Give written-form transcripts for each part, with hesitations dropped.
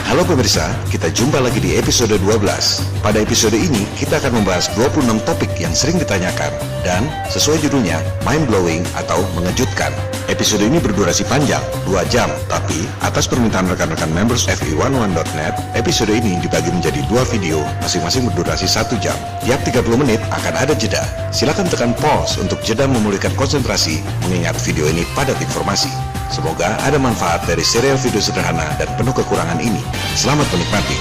Halo pemirsa, kita jumpa lagi di episode 12. Pada episode ini, kita akan membahas 26 topik yang sering ditanyakan dan sesuai judulnya, mind-blowing atau mengejutkan. Episode ini berdurasi panjang, 2 jam, tapi atas permintaan rekan-rekan members FE11.net, episode ini dibagi menjadi 2 video, masing-masing berdurasi 1 jam. Tiap 30 menit akan ada jeda. Silakan tekan pause untuk jeda memulihkan konsentrasi, mengingat video ini padat informasi. Semoga ada manfaat dari serial video sederhana dan penuh kekurangan ini. Selamat menikmati.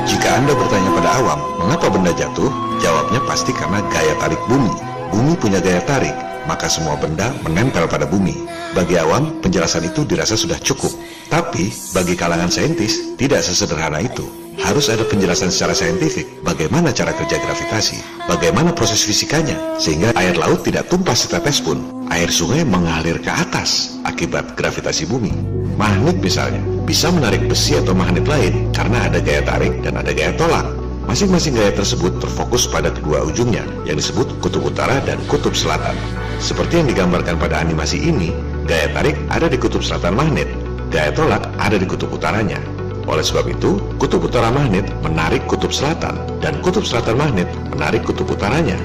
Jika Anda bertanya pada awam, mengapa benda jatuh? Jawabnya pasti karena gaya tarik bumi. Bumi punya gaya tarik, maka semua benda menempel pada bumi. Bagi awam, penjelasan itu dirasa sudah cukup. Tapi, bagi kalangan saintis, tidak sesederhana itu. Harus ada penjelasan secara saintifik bagaimana cara kerja gravitasi, bagaimana proses fisikanya, sehingga air laut tidak tumpah setetes pun. Air sungai mengalir ke atas akibat gravitasi bumi. Magnet misalnya, bisa menarik besi atau magnet lain karena ada gaya tarik dan ada gaya tolak. Masing-masing gaya tersebut terfokus pada kedua ujungnya, yang disebut kutub utara dan kutub selatan. Seperti yang digambarkan pada animasi ini, gaya tarik ada di kutub selatan magnet, gaya tolak ada di kutub utaranya. Oleh sebab itu, kutub utara magnet menarik kutub selatan, dan kutub selatan magnet menarik kutub utaranya.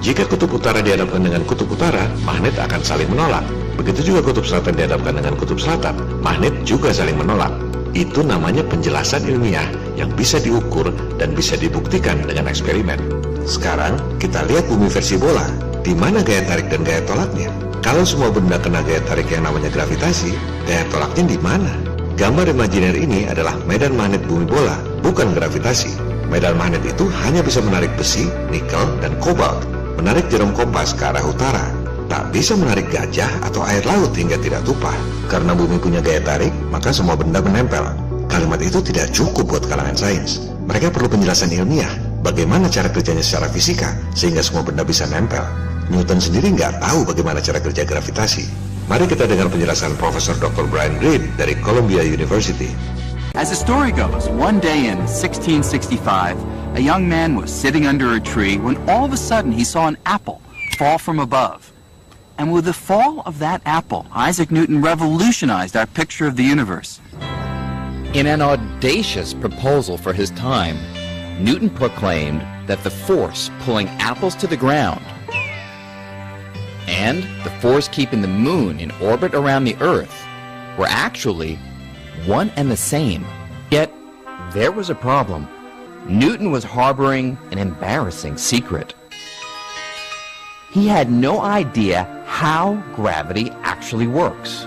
Jika kutub utara dihadapkan dengan kutub utara, magnet akan saling menolak. Begitu juga kutub selatan dihadapkan dengan kutub selatan, magnet juga saling menolak. Itu namanya penjelasan ilmiah yang bisa diukur dan bisa dibuktikan dengan eksperimen. Sekarang, kita lihat bumi versi bola. Di mana gaya tarik dan gaya tolaknya? Kalau semua benda kena gaya tarik yang namanya gravitasi, gaya tolaknya di mana? Gambar imajiner ini adalah medan magnet bumi bola, bukan gravitasi. Medan magnet itu hanya bisa menarik besi, nikel, dan kobalt, menarik jarum kompas ke arah utara. Tak bisa menarik gajah atau air laut hingga tidak tumpah. Karena bumi punya gaya tarik, maka semua benda menempel. Kalimat itu tidak cukup buat kalangan sains. Mereka perlu penjelasan ilmiah, bagaimana cara kerjanya secara fisika, sehingga semua benda bisa nempel. Newton sendiri nggak tahu bagaimana cara kerja gravitasi. Mari kita dengar penjelasan Profesor Dr. Brian Greene dari Columbia University. As the story goes, one day in 1665, a young man was sitting under a tree when all of a sudden he saw an apple fall from above. And with the fall of that apple, Isaac Newton revolutionized our picture of the universe. In an audacious proposal for his time, Newton proclaimed that the force pulling apples to the ground and the force keeping the moon in orbit around the Earth were actually one and the same. Yet, there was a problem. Newton was harboring an embarrassing secret. He had no idea how gravity actually works.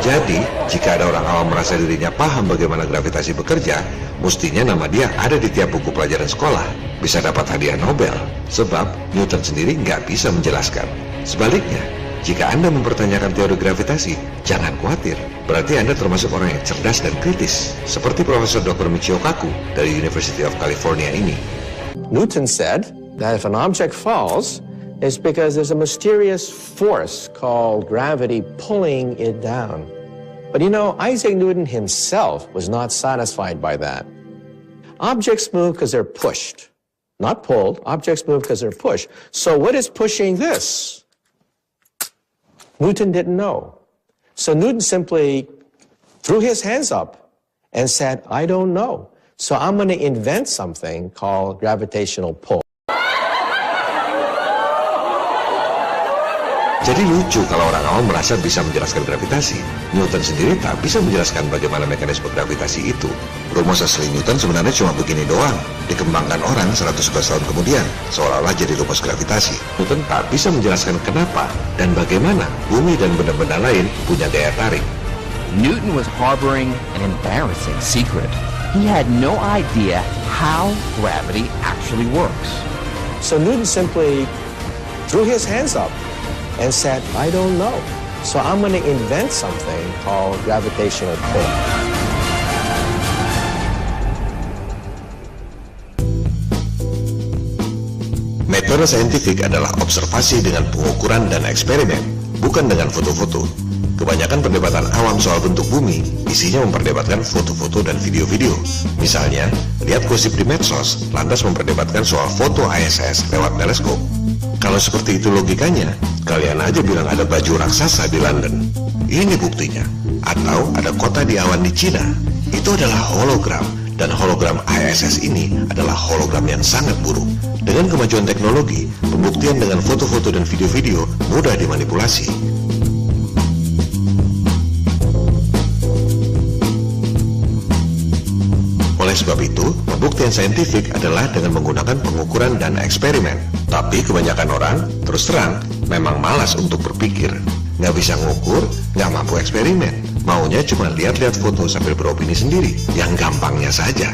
Jadi, jika ada orang awam merasa dirinya paham bagaimana gravitasi bekerja, mestinya nama dia ada di tiap buku pelajaran sekolah, bisa dapat hadiah Nobel, sebab Newton sendiri nggak bisa menjelaskan. Sebaliknya, jika Anda mempertanyakan teori gravitasi, jangan khawatir, berarti Anda termasuk orang yang cerdas dan kritis, seperti Profesor Dr. Michio Kaku dari University of California ini. Newton said that if an object falls, it's because there's a mysterious force called gravity pulling it down. But you know, Isaac Newton himself was not satisfied by that. Objects move because they're pushed, not pulled. Objects move because they're pushed. So what is pushing this? Newton didn't know. So Newton simply threw his hands up and said, I don't know. So I'm going to invent something called gravitational pull. Jadi lucu kalau orang awam merasa bisa menjelaskan gravitasi. Newton sendiri tak bisa menjelaskan bagaimana mekanisme gravitasi itu. Rumus asli Newton sebenarnya cuma begini doang, dikembangkan orang 111 tahun kemudian, seolah-olah jadi rumus gravitasi. Newton tak bisa menjelaskan kenapa dan bagaimana bumi dan benda-benda lain punya gaya tarik. Newton was harboring an embarrassing secret. He had no idea how gravity actually works. So Newton simply threw his hands up and said, I don't know. So I'm going to invent something called gravitational pull. Metode saintifik adalah observasi dengan pengukuran dan eksperimen, bukan dengan foto-foto. Kebanyakan perdebatan awam soal bentuk bumi isinya memperdebatkan foto-foto dan video-video. Misalnya, lihat gosip di medsos, lantas memperdebatkan soal foto ISS lewat teleskop. Kalau seperti itu logikanya, kalian aja bilang ada baju raksasa di London. Ini buktinya. Atau ada kota di awan di Cina. Itu adalah hologram. Dan hologram ISS ini adalah hologram yang sangat buruk. Dengan kemajuan teknologi, pembuktian dengan foto-foto dan video-video mudah dimanipulasi. Oleh sebab itu, pembuktian saintifik adalah dengan menggunakan pengukuran dan eksperimen. Tapi kebanyakan orang, terus terang, memang malas untuk berpikir. Nggak bisa ngukur, nggak mampu eksperimen. Maunya cuma lihat-lihat foto sambil beropini sendiri, yang gampangnya saja.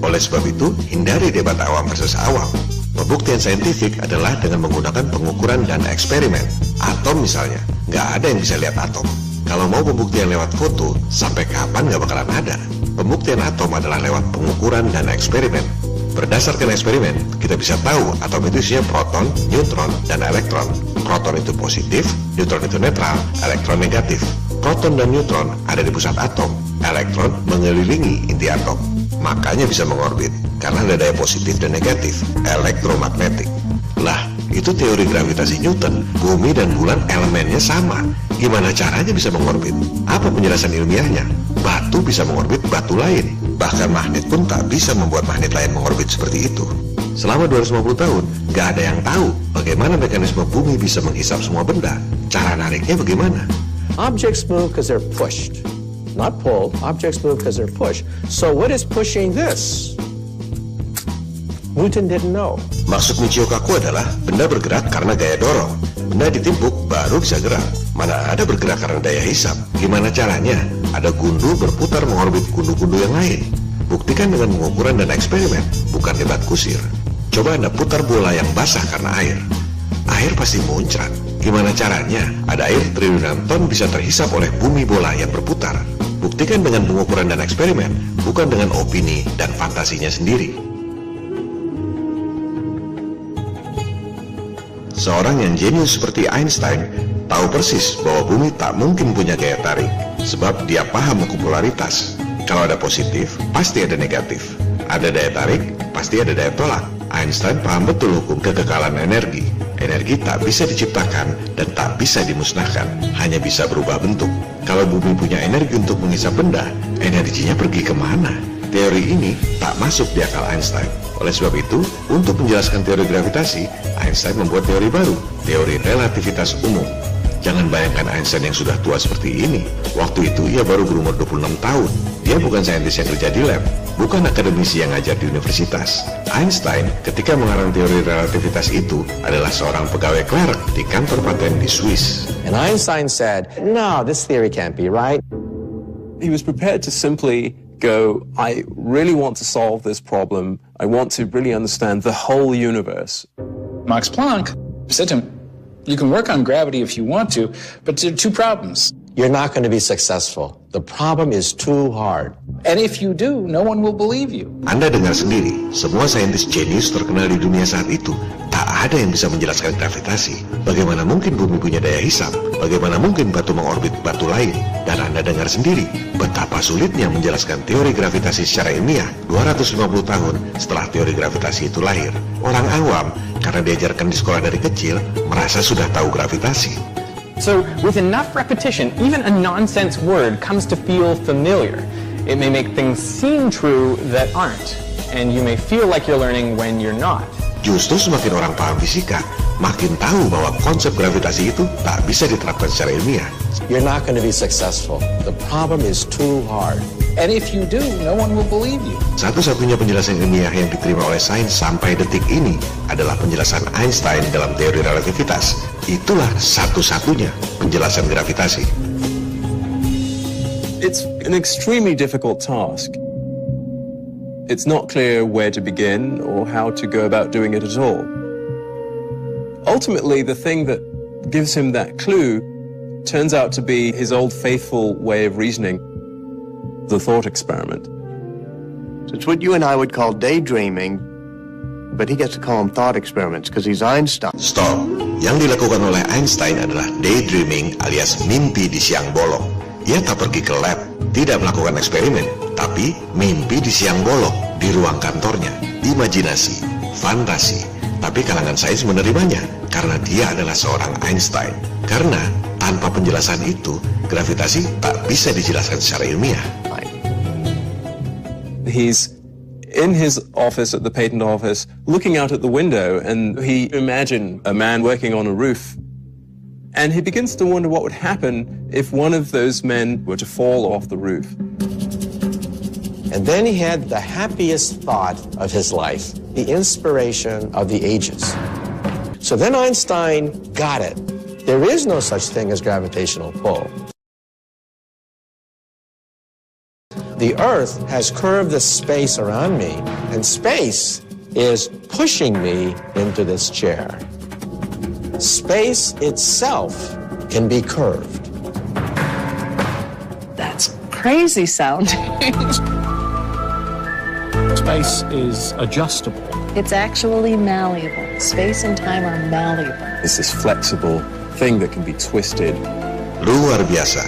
Oleh sebab itu, hindari debat awam versus awam. Pembuktian saintifik adalah dengan menggunakan pengukuran dan eksperimen. Atom misalnya, nggak ada yang bisa lihat atom. Kalau mau pembuktian lewat foto, sampai kapan nggak bakalan ada. Pembuktian atom adalah lewat pengukuran dan eksperimen. Berdasarkan eksperimen, kita bisa tahu atom itu isinya proton, neutron, dan elektron. Proton itu positif, neutron itu netral, elektron negatif. Proton dan neutron ada di pusat atom, elektron mengelilingi inti atom. Makanya bisa mengorbit, karena ada daya positif dan negatif, elektromagnetik. Lah, itu teori gravitasi Newton. Bumi dan bulan elemennya sama. Gimana caranya bisa mengorbit? Apa penjelasan ilmiahnya? Batu bisa mengorbit batu lain. Bahkan magnet pun tak bisa membuat magnet lain mengorbit seperti itu. Selama 250 tahun, gak ada yang tahu bagaimana mekanisme bumi bisa menghisap semua benda. Cara nariknya bagaimana? Objects move because they're pushed, not pulled. Objects move because they're pushed. So what is pushing this? Newton didn't know. Maksud Michio Kaku adalah benda bergerak karena gaya dorong. Benda ditimpuk baru bisa gerak. Mana ada bergerak karena daya hisap. Gimana caranya? Ada gundu berputar mengorbit gundu-gundu yang lain. Buktikan dengan pengukuran dan eksperimen, bukan debat kusir. Coba Anda putar bola yang basah karena air. Air pasti muncrat. Gimana caranya? Ada air triliunan ton bisa terhisap oleh bumi bola yang berputar. Buktikan dengan pengukuran dan eksperimen, bukan dengan opini dan fantasinya sendiri. Seorang yang jenius seperti Einstein tahu persis bahwa bumi tak mungkin punya gaya tarik, sebab dia paham hukum polaritas. Kalau ada positif, pasti ada negatif. Ada daya tarik, pasti ada daya tolak. Einstein paham betul hukum kekekalan energi. Energi tak bisa diciptakan dan tak bisa dimusnahkan, hanya bisa berubah bentuk. Kalau bumi punya energi untuk menghisap benda, energinya pergi kemana? Teori ini tak masuk di akal Einstein. Oleh sebab itu, untuk menjelaskan teori gravitasi, Einstein membuat teori baru, teori relativitas umum. Jangan bayangkan Einstein yang sudah tua seperti ini. Waktu itu ia baru berumur 26 tahun. Dia bukan saintis yang kerja di lab, bukan akademisi yang ngajar di universitas. Einstein ketika mengarang teori relativitas itu adalah seorang pegawai clerk di kantor paten di Swiss. And Einstein said, no, this theory can't be right. He was prepared to simply go, I really want to solve this problem. I want to really understand the whole universe. Max Planck said to him, you can work on gravity if you want to, but there are two problems. You're not going to be successful. The problem is too hard. And if you do, no one will believe you. Anda dengar sendiri, semua saintis jenius terkenal di dunia saat itu, tak ada yang bisa menjelaskan gravitasi. Bagaimana mungkin bumi punya daya hisap? Bagaimana mungkin batu mengorbit batu lain? Dan Anda dengar sendiri, betapa sulitnya menjelaskan teori gravitasi secara ilmiah 250 tahun setelah teori gravitasi itu lahir. Orang awam, karena diajarkan di sekolah dari kecil, merasa sudah tahu gravitasi. So, with enough repetition, even a nonsense word comes to feel familiar. It may make things seem true that aren't, and you may feel like you're learning when you're not. Justru semakin orang paham fisika, makin tahu bahwa konsep gravitasi itu tak bisa diterapkan secara ilmiah. You're not going to be successful. The problem is too hard. And if you do, no one will believe you. Satu-satunya penjelasan ilmiah yang diterima oleh sains sampai detik ini adalah penjelasan Einstein dalam teori relativitas. Itulah satu-satunya penjelasan gravitasi. It's an extremely difficult task. It's not clear where to begin or how to go about doing it at all. Ultimately, the thing that gives him that clue turns out to be his old faithful way of reasoning, the thought experiment. It's what you and I would call daydreaming, but he gets to call them thought experiments because he's Einstein. Stop. Yang dilakukan oleh Einstein adalah daydreaming alias mimpi di siang bolong. Ia tak pergi ke lab, tidak melakukan eksperimen, tapi mimpi di siang bolong di ruang kantornya. Imajinasi, fantasi. Tapi kalangan sains menerimanya karena dia adalah seorang Einstein. Karena tanpa penjelasan itu, gravitasi tak bisa dijelaskan secara ilmiah. He's in his office at the patent office, looking out at the window, and he imagined a man working on a roof. And he begins to wonder what would happen if one of those men were to fall off the roof. And then he had the happiest thought of his life, the inspiration of the ages. So then Einstein got it. There is no such thing as gravitational pull. The Earth has curved the space around me, and space is pushing me into this chair. Space itself can be curved. That's crazy sounding. Space is adjustable. It's actually malleable. Space and time are malleable. It's this flexible thing that can be twisted. Luar biasa.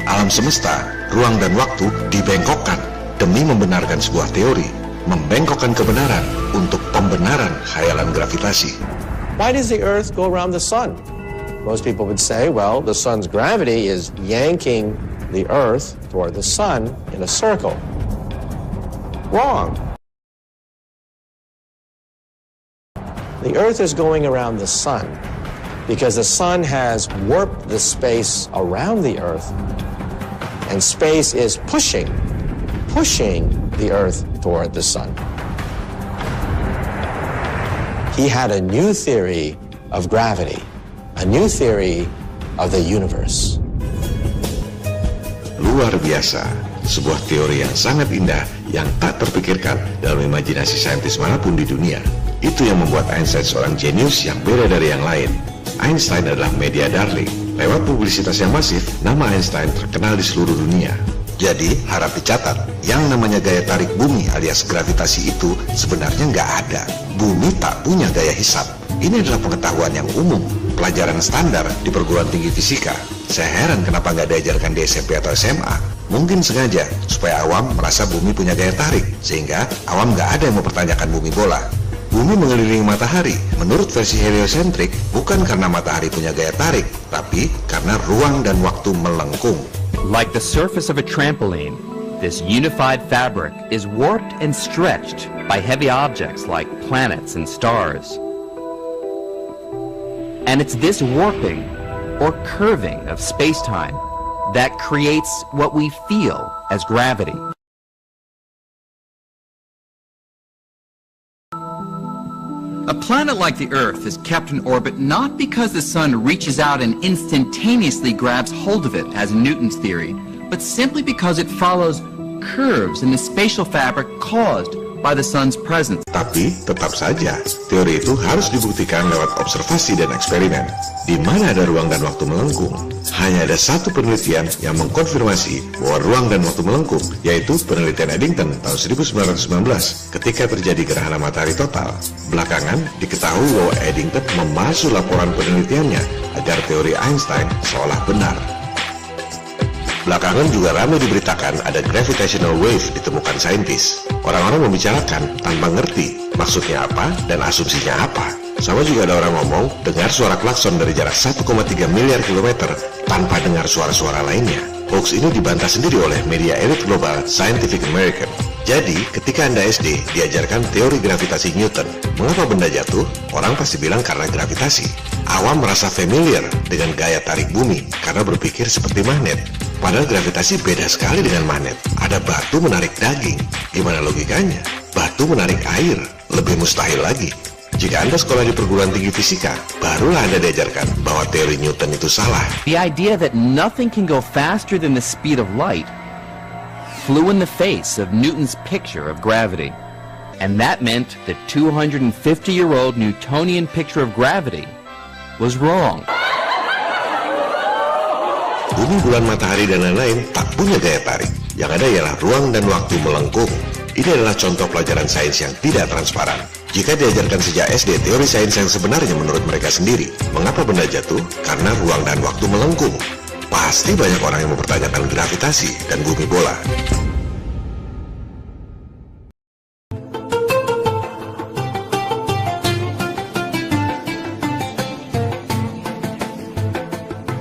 Alam semesta, ruang dan waktu dibengkokkan demi membenarkan sebuah teori, membengkokkan kebenaran untuk pembenaran khayalan gravitasi. Why does the Earth go around the sun? Most people would say, well, the sun's gravity is yanking the Earth toward the sun in a circle. Wrong. The Earth is going around the sun because the sun has warped the space around the Earth, and space is pushing the Earth toward the sun. He had a new theory of gravity, a new theory of the universe. Luar biasa, sebuah teori yang sangat indah yang tak terpikirkan dalam imajinasi saintis manapun di dunia. Itu yang membuat Einstein seorang jenius yang beda dari yang lain. Einstein adalah media darling. Lewat publisitas yang masif, nama Einstein terkenal di seluruh dunia. Jadi, harap dicatat, yang namanya gaya tarik bumi alias gravitasi itu sebenarnya nggak ada. Bumi tak punya gaya hisap. Ini adalah pengetahuan yang umum, pelajaran standar di perguruan tinggi fisika. Saya heran kenapa nggak diajarkan di SMP atau SMA. Mungkin sengaja, supaya awam merasa bumi punya gaya tarik, sehingga awam nggak ada yang mempertanyakan bumi bola. Bumi mengelilingi matahari, menurut versi heliosentrik, bukan karena matahari punya gaya tarik, tapi karena ruang dan waktu melengkung. Like the surface of a trampoline, this unified fabric is warped and stretched by heavy objects like planets and stars. And it's this warping or curving of space-time that creates what we feel as gravity. A planet like the Earth is kept in orbit not because the sun reaches out and instantaneously grabs hold of it, as in Newton's theory, but simply because it follows curves in the spatial fabric caused by the sun's presence. Tapi tetap saja, teori itu harus dibuktikan lewat observasi dan eksperimen. Di mana ada ruang dan waktu melengkung, hanya ada satu penelitian yang mengkonfirmasi bahwa ruang dan waktu melengkung, yaitu penelitian Eddington tahun 1919 ketika terjadi gerhana matahari total. Belakangan diketahui bahwa Eddington memalsu laporan penelitiannya agar teori Einstein seolah benar. Belakangan juga ramai diberitakan ada gravitational wave ditemukan saintis. Orang-orang membicarakan tanpa ngerti maksudnya apa dan asumsinya apa. Sama juga ada orang ngomong dengar suara klakson dari jarak 1,3 miliar kilometer tanpa dengar suara-suara lainnya. Hoax ini dibantah sendiri oleh media elit global Scientific American. Jadi, ketika Anda SD diajarkan teori gravitasi Newton, mengapa benda jatuh? Orang pasti bilang karena gravitasi. Awam merasa familiar dengan gaya tarik bumi karena berpikir seperti magnet. Padahal gravitasi beda sekali dengan magnet. Ada batu menarik daging. Gimana logikanya? Batu menarik air. Lebih mustahil lagi. Jika Anda sekolah di perguruan tinggi fisika, barulah Anda diajarkan bahwa teori Newton itu salah. The idea that nothing can go faster than the speed of light flew in the face of Newton's picture of gravity. And that meant the 250-year-old Newtonian picture of gravity was wrong. Bumi, bulan, matahari, dan lain-lain tak punya gaya tarik. Yang ada ialah ruang dan waktu melengkung. Ini adalah contoh pelajaran sains yang tidak transparan. Jika diajarkan sejak SD teori sains yang sebenarnya menurut mereka sendiri, mengapa benda jatuh? Karena ruang dan waktu melengkung. Pasti banyak orang yang mempertanyakan gravitasi dan bumi bola.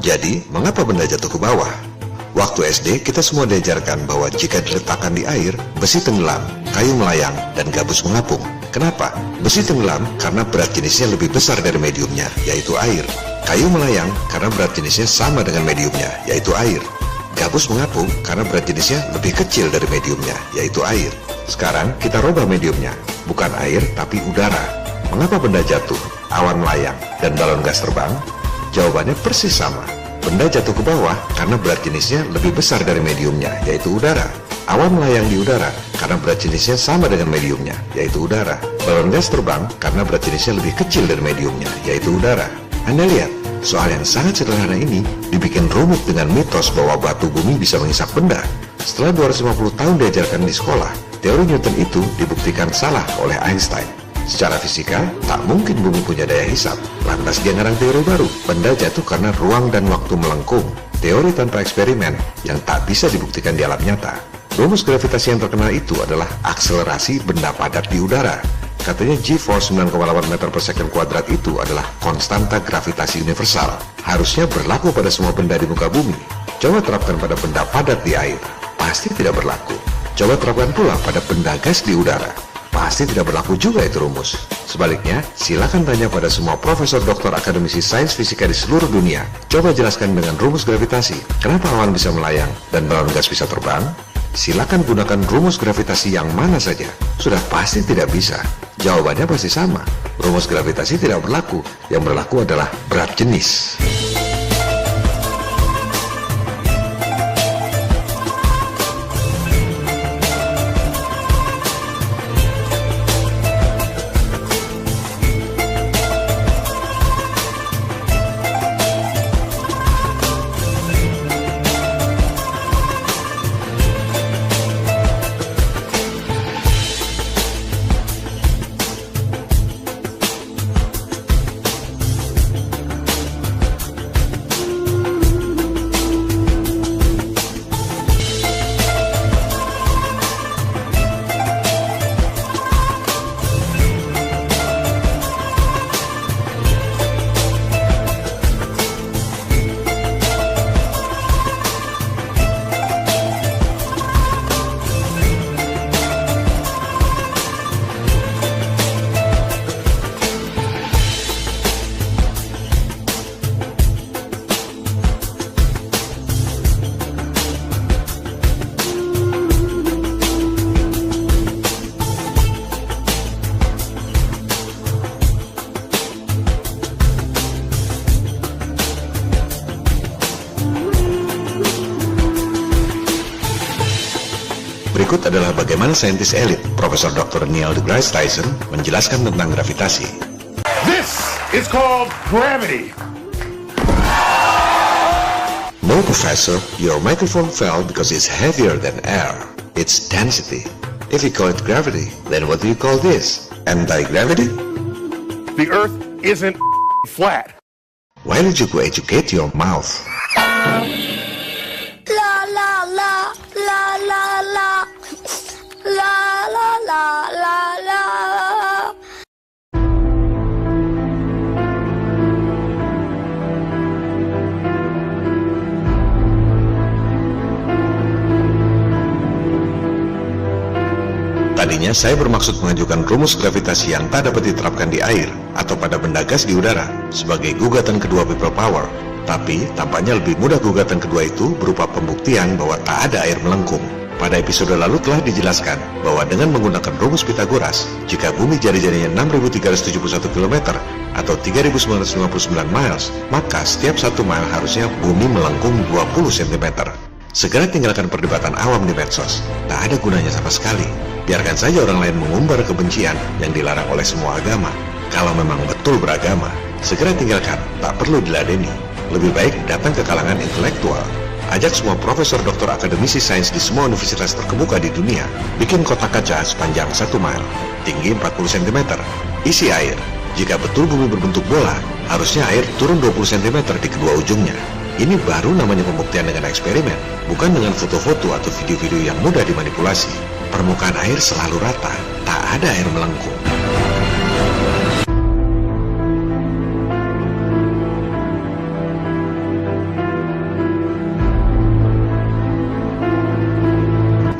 Jadi, mengapa benda jatuh ke bawah? Waktu SD, kita semua diajarkan bahwa jika diletakkan di air, besi tenggelam, kayu melayang, dan gabus mengapung. Kenapa? Besi tenggelam karena berat jenisnya lebih besar dari mediumnya, yaitu air. Kayu melayang karena berat jenisnya sama dengan mediumnya, yaitu air. Gabus mengapung karena berat jenisnya lebih kecil dari mediumnya, yaitu air. Sekarang, kita rubah mediumnya. Bukan air, tapi udara. Mengapa benda jatuh, awan melayang, dan balon gas terbang? Jawabannya persis sama. Benda jatuh ke bawah karena berat jenisnya lebih besar dari mediumnya, yaitu udara. Awan melayang di udara karena berat jenisnya sama dengan mediumnya, yaitu udara. Balon gas terbang karena berat jenisnya lebih kecil dari mediumnya, yaitu udara. Anda lihat, soal yang sangat sederhana ini dibikin rumit dengan mitos bahwa batu bumi bisa menghisap benda. Setelah 250 tahun diajarkan di sekolah, teori Newton itu dibuktikan salah oleh Einstein. Secara fisika, tak mungkin bumi punya daya hisap. Lantas dia ngarang teori baru, benda jatuh karena ruang dan waktu melengkung. Teori tanpa eksperimen yang tak bisa dibuktikan di alam nyata. Rumus gravitasi yang terkenal itu adalah akselerasi benda padat di udara. Katanya G-force 9,8 meter per second kuadrat itu adalah konstanta gravitasi universal. Harusnya berlaku pada semua benda di muka bumi. Coba terapkan pada benda padat di air, pasti tidak berlaku. Coba terapkan pula pada benda gas di udara. Pasti tidak berlaku juga itu rumus. Sebaliknya, silakan tanya pada semua profesor, doktor, akademisi sains fisika di seluruh dunia. Coba jelaskan dengan rumus gravitasi, kenapa awan bisa melayang dan balon gas bisa terbang? Silakan gunakan rumus gravitasi yang mana saja. Sudah pasti tidak bisa. Jawabannya pasti sama. Rumus gravitasi tidak berlaku. Yang berlaku adalah berat jenis. Berikut adalah bagaimana saintis elit, Profesor Dr. Neil deGrasse Tyson, menjelaskan tentang gravitasi. This is called gravity. No, Professor, your microphone fell because it's heavier than air. It's density. If you call it gravity, then what do you call this? Anti-gravity? The Earth isn't flat. Why don't you go educate your mouth? La la la la la la la la la la la. Tadinya saya bermaksud mengajukan rumus gravitasi yang tak dapat diterapkan di air atau pada benda gas di udara sebagai gugatan kedua people power. Tapi tampaknya lebih mudah gugatan kedua itu berupa pembuktian bahwa tak ada air melengkung. Pada episode lalu telah dijelaskan bahwa dengan menggunakan rumus Pythagoras, jika bumi jari-jarinya 6.371 km atau 3.959 miles, maka setiap 1 mile harusnya bumi melengkung 20 cm. Segera tinggalkan perdebatan awam di medsos, tak ada gunanya sama sekali. Biarkan saja orang lain mengumbar kebencian yang dilarang oleh semua agama. Kalau memang betul beragama, segera tinggalkan, tak perlu diladeni. Lebih baik datang ke kalangan intelektual. Ajak semua profesor, doktor, akademisi sains di semua universitas terkemuka di dunia. Bikin kotak kaca sepanjang 1 mil, tinggi 40 cm. Isi air. Jika betul bumi berbentuk bola, harusnya air turun 20 cm di kedua ujungnya. Ini baru namanya pembuktian dengan eksperimen, bukan dengan foto-foto atau video-video yang mudah dimanipulasi. Permukaan air selalu rata, tak ada air melengkung.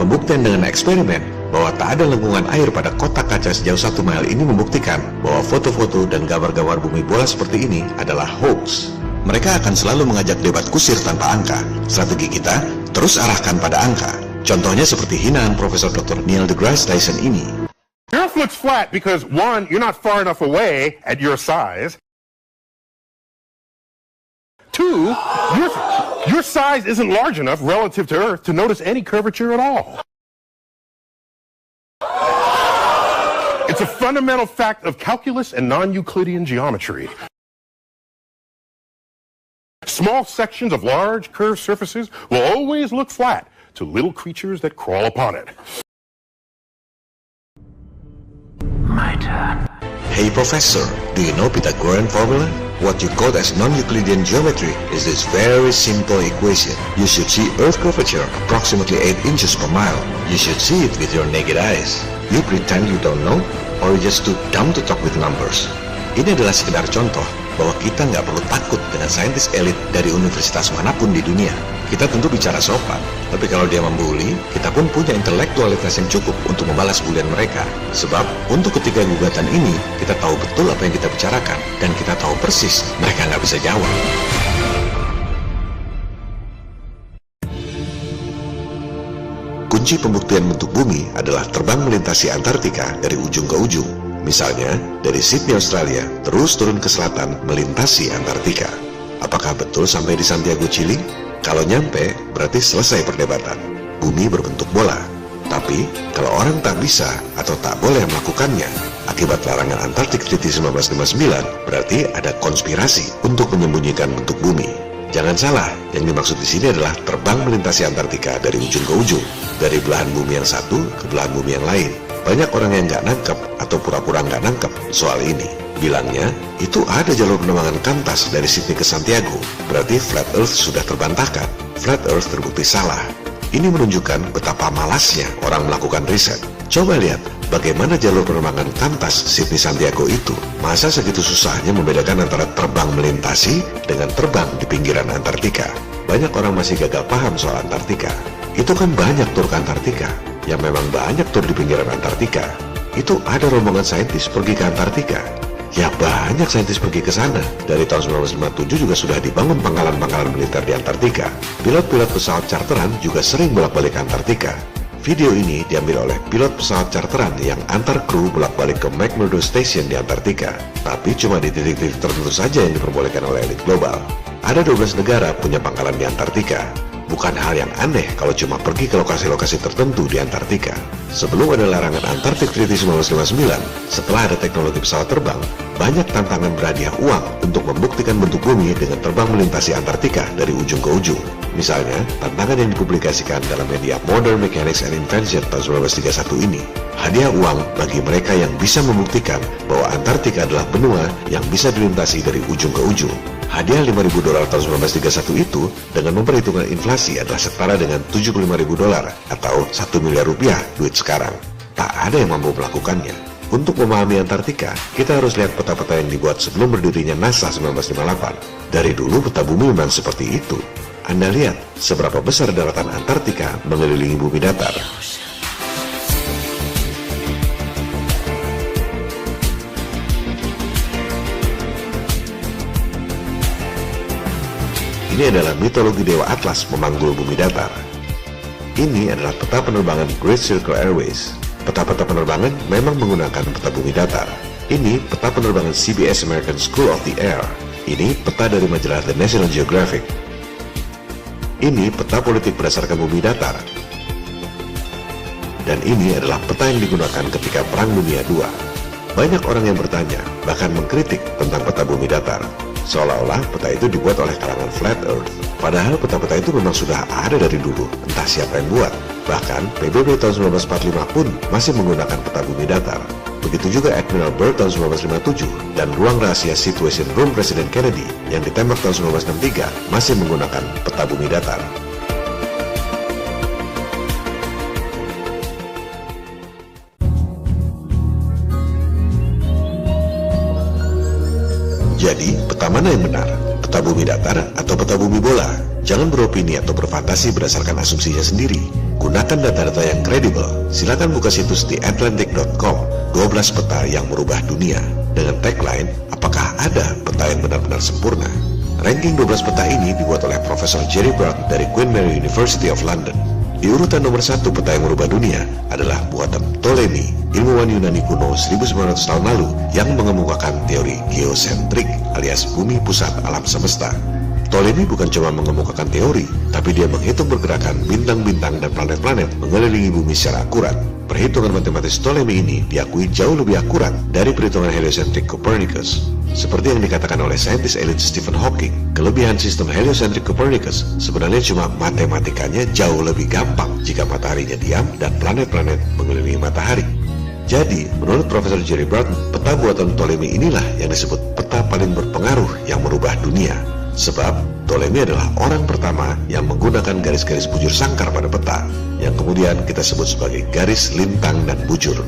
Pembuktian dengan eksperimen bahwa tak ada lengkungan air pada kotak kaca sejauh 1 mil ini membuktikan bahwa foto-foto dan gambar-gambar bumi bola seperti ini adalah hoax. Mereka akan selalu mengajak debat kusir tanpa angka. Strategi kita terus arahkan pada angka. Contohnya seperti hinaan Profesor Dr. Neil deGrasse Tyson ini. The Earth looks flat because, one, you're not far enough away at your size. Two, your size isn't large enough relative to Earth to notice any curvature at all. It's a fundamental fact of calculus and non-Euclidean geometry. Small sections of large curved surfaces will always look flat to little creatures that crawl upon it. My turn. Hey professor, do you know Pythagorean formula? What you quote as non-Euclidean geometry is this very simple equation. You should see Earth curvature approximately 8 inches per mile. You should see it with your naked eyes. You pretend you don't know, or you just too dumb to talk with numbers. Ini adalah sekedar contoh bahwa kita nggak perlu takut dengan saintis elit dari universitas manapun di dunia. Kita tentu bicara sopan, tapi kalau dia membuli, kita pun punya intelektualitas yang cukup untuk membalas bulian mereka. Sebab, untuk ketiga gugatan ini, kita tahu betul apa yang kita bicarakan, dan kita tahu persis mereka nggak bisa jawab. Kunci pembuktian bentuk bumi adalah terbang melintasi Antartika dari ujung ke ujung. Misalnya, dari Sydney, Australia, terus turun ke selatan melintasi Antartika. Apakah betul sampai di Santiago, Chili? Kalau nyampe, berarti selesai perdebatan. Bumi berbentuk bola. Tapi, kalau orang tak bisa atau tak boleh melakukannya, akibat larangan Antartik Treaty 1959, berarti ada konspirasi untuk menyembunyikan bentuk bumi. Jangan salah, yang dimaksud di sini adalah terbang melintasi Antartika dari ujung ke ujung, dari belahan bumi yang satu ke belahan bumi yang lain. Banyak orang yang nggak nangkep atau pura-pura nggak nangkep soal ini. Bilangnya, itu ada jalur penerbangan kantas dari Sydney ke Santiago, berarti Flat Earth sudah terbantahkan. Flat Earth terbukti salah. Ini menunjukkan betapa malasnya orang melakukan riset. Coba lihat bagaimana jalur penerbangan kantas Sydney Santiago itu. Masa segitu susahnya membedakan antara terbang melintasi dengan terbang di pinggiran Antartika. Banyak orang masih gagal paham soal Antartika. Itu kan banyak tur ke Antartika. Yang memang banyak tur di pinggiran Antartika. Itu ada rombongan saintis pergi ke Antartika. Ya banyak saintis pergi ke sana. Dari tahun 1957 juga sudah dibangun pangkalan-pangkalan militer di Antartika. Pilot-pilot pesawat charteran juga sering bolak-balik ke Antartika. Video ini diambil oleh pilot pesawat charteran yang antar kru bolak-balik ke McMurdo Station di Antartika. Tapi cuma di titik-titik tertentu saja yang diperbolehkan oleh elit global. Ada 12 negara punya pangkalan di Antartika. Bukan hal yang aneh kalau cuma pergi ke lokasi-lokasi tertentu di Antartika. Sebelum ada larangan Antartik Treaty 1959, setelah ada teknologi pesawat terbang, banyak tantangan berhadiah uang untuk membuktikan bentuk bumi dengan terbang melintasi Antartika dari ujung ke ujung. Misalnya, tantangan yang dipublikasikan dalam media Modern Mechanics and Invention tahun 1931 ini. Hadiah uang bagi mereka yang bisa membuktikan bahwa Antartika adalah benua yang bisa dilintasi dari ujung ke ujung. Hadiah $5.000 tahun 1931 itu dengan memperhitungkan inflasi adalah setara dengan $75.000 atau 1 miliar rupiah duit sekarang. Tak ada yang mampu melakukannya. Untuk memahami Antartika, kita harus lihat peta-peta yang dibuat sebelum berdirinya NASA 1958. Dari dulu peta bumi memang seperti itu. Anda lihat seberapa besar daratan Antartika mengelilingi bumi datar. Ini adalah mitologi Dewa Atlas memanggul bumi datar. Ini adalah peta penerbangan Great Circle Airways. Peta-peta penerbangan memang menggunakan peta bumi datar. Ini peta penerbangan CBS American School of the Air. Ini peta dari majalah The National Geographic. Ini peta politik berdasarkan bumi datar. Dan ini adalah peta yang digunakan ketika Perang Dunia II. Banyak orang yang bertanya, bahkan mengkritik tentang peta bumi datar. seolah-olah peta itu dibuat oleh kalangan Flat Earth. Padahal peta-peta itu memang sudah ada dari dulu, entah siapa yang buat. Bahkan PBB tahun 1945 pun masih menggunakan peta bumi datar. Begitu juga Admiral Byrd tahun 1957 dan ruang rahasia Situation Room Presiden Kennedy yang ditembak tahun 1963 masih menggunakan peta bumi datar. Jadi, peta mana yang benar? Peta bumi datar atau peta bumi bola? Jangan beropini atau berfantasi berdasarkan asumsinya sendiri. Gunakan data-data yang kredibel. Silakan buka situs theatlantic.com, 12 peta yang merubah dunia. Dengan tagline, apakah ada peta yang benar-benar sempurna? Ranking 12 peta ini dibuat oleh Profesor Jerry Broughton dari Queen Mary University of London. Di urutan nomor 1 peta yang merubah dunia adalah buatan Ptolemy, ilmuwan Yunani kuno 1900 tahun lalu yang mengemukakan teori geosentrik alias bumi pusat alam semesta. Ptolemy bukan cuma mengemukakan teori, tapi dia menghitung pergerakan bintang-bintang dan planet-planet mengelilingi bumi secara akurat. Perhitungan matematis Ptolemy ini diakui jauh lebih akurat dari perhitungan heliosentrik Copernicus. Seperti yang dikatakan oleh saintis elit Stephen Hawking, kelebihan sistem heliosentrik Copernicus sebenarnya cuma matematikanya jauh lebih gampang jika mataharinya diam dan planet-planet mengelilingi matahari. Jadi, menurut Profesor Jerry Broughton, peta buatan Ptolemy inilah yang disebut peta paling berpengaruh yang merubah dunia. Sebab, Ptolemy adalah orang pertama yang menggunakan garis-garis bujur sangkar pada peta, yang kemudian kita sebut sebagai garis lintang dan bujur.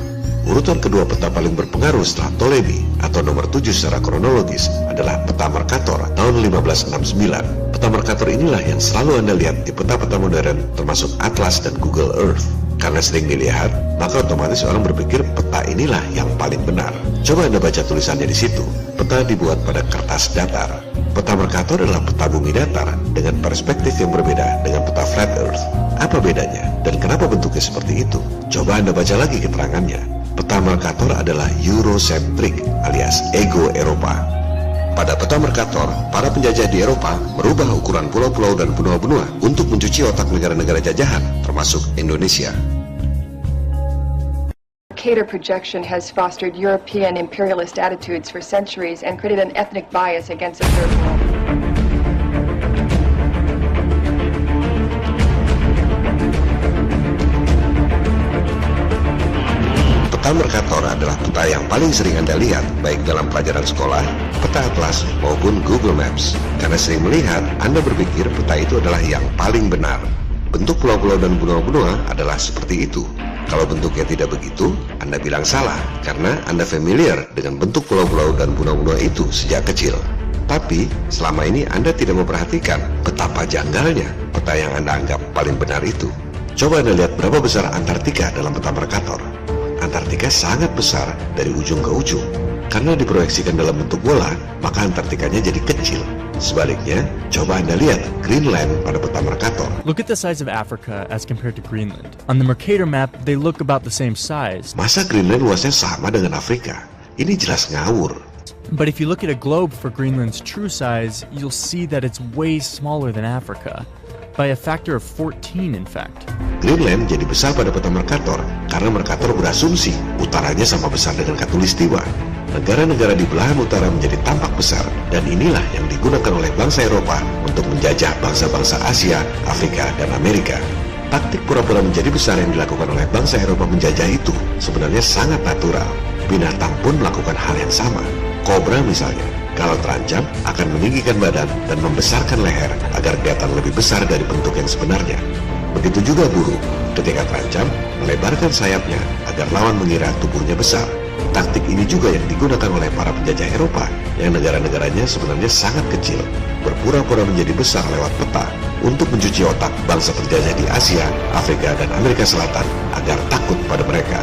Urutan kedua peta paling berpengaruh setelah Ptolemy atau nomor 7 secara kronologis adalah peta Mercator tahun 1569. Peta Mercator inilah yang selalu Anda lihat di peta-peta modern termasuk Atlas dan Google Earth. Karena sering dilihat, maka otomatis orang berpikir peta inilah yang paling benar. Coba Anda baca tulisannya di situ. Peta dibuat pada kertas datar. Peta Mercator adalah peta bumi datar dengan perspektif yang berbeda dengan peta Flat Earth. Apa bedanya? Dan kenapa bentuknya seperti itu? Coba Anda baca lagi keterangannya. Peta Mercator adalah Eurocentric alias ego Eropa. Pada peta Mercator, para penjajah di Eropa merubah ukuran pulau-pulau dan benua-benua untuk mencuci otak negara-negara jajahan, termasuk Indonesia. Mercator projection has fostered European imperialist attitudes for centuries and created an ethnic bias against the Third World. Peta Mercator adalah peta yang paling sering Anda lihat baik dalam pelajaran sekolah, peta atlas, maupun Google Maps. Karena sering melihat, Anda berpikir peta itu adalah yang paling benar. Bentuk pulau-pulau dan benua-benua adalah seperti itu. Kalau bentuknya tidak begitu, Anda bilang salah, karena Anda familiar dengan bentuk pulau-pulau dan benua-benua itu sejak kecil. Tapi, selama ini Anda tidak memperhatikan betapa janggalnya peta yang Anda anggap paling benar itu. Coba Anda lihat berapa besar Antartika dalam peta Mercator. Antartika sangat besar dari ujung ke ujung. Karena diproyeksikan dalam bentuk bola, maka Antartikanya jadi kecil. Sebaliknya, coba Anda lihat Greenland pada peta Mercator. Look at the size of Africa as compared to Greenland. On the Mercator map, they look about the same size. Masa Greenland luasnya sama dengan Afrika? Ini jelas ngawur. But if you look at a globe for Greenland's true size, you'll see that it's way smaller than Africa. By a factor of 14, in fact. Greenland jadi besar pada peta Mercator karena Mercator berasumsi utaranya sama besar dengan Khatulistiwa. Negara-negara di belahan utara menjadi tampak besar, dan inilah yang digunakan oleh bangsa Eropa untuk menjajah bangsa-bangsa Asia, Afrika, dan Amerika. Taktik pura-pura menjadi besar yang dilakukan oleh bangsa Eropa menjajah itu sebenarnya sangat natural. Binatang pun melakukan hal yang sama. Kobra misalnya, kalau terancam akan meninggikan badan dan membesarkan leher agar kelihatan lebih besar dari bentuk yang sebenarnya. Begitu juga burung, ketika terancam melebarkan sayapnya agar lawan mengira tubuhnya besar. Taktik ini juga yang digunakan oleh para penjajah Eropa yang negara-negaranya sebenarnya sangat kecil, berpura-pura menjadi besar lewat peta untuk mencuci otak bangsa terjajah di Asia, Afrika, dan Amerika Selatan agar takut pada mereka.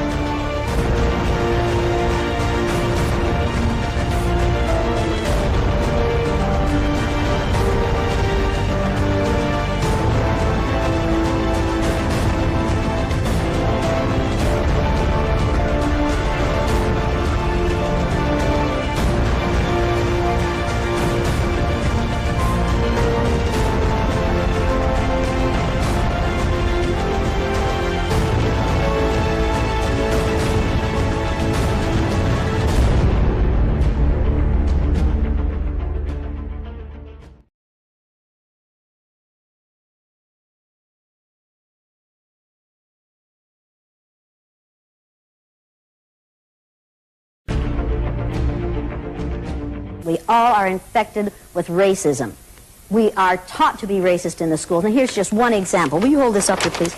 We all are infected with racism. We are taught to be racist in the schools. And here's just one example. Will you hold this up here, please?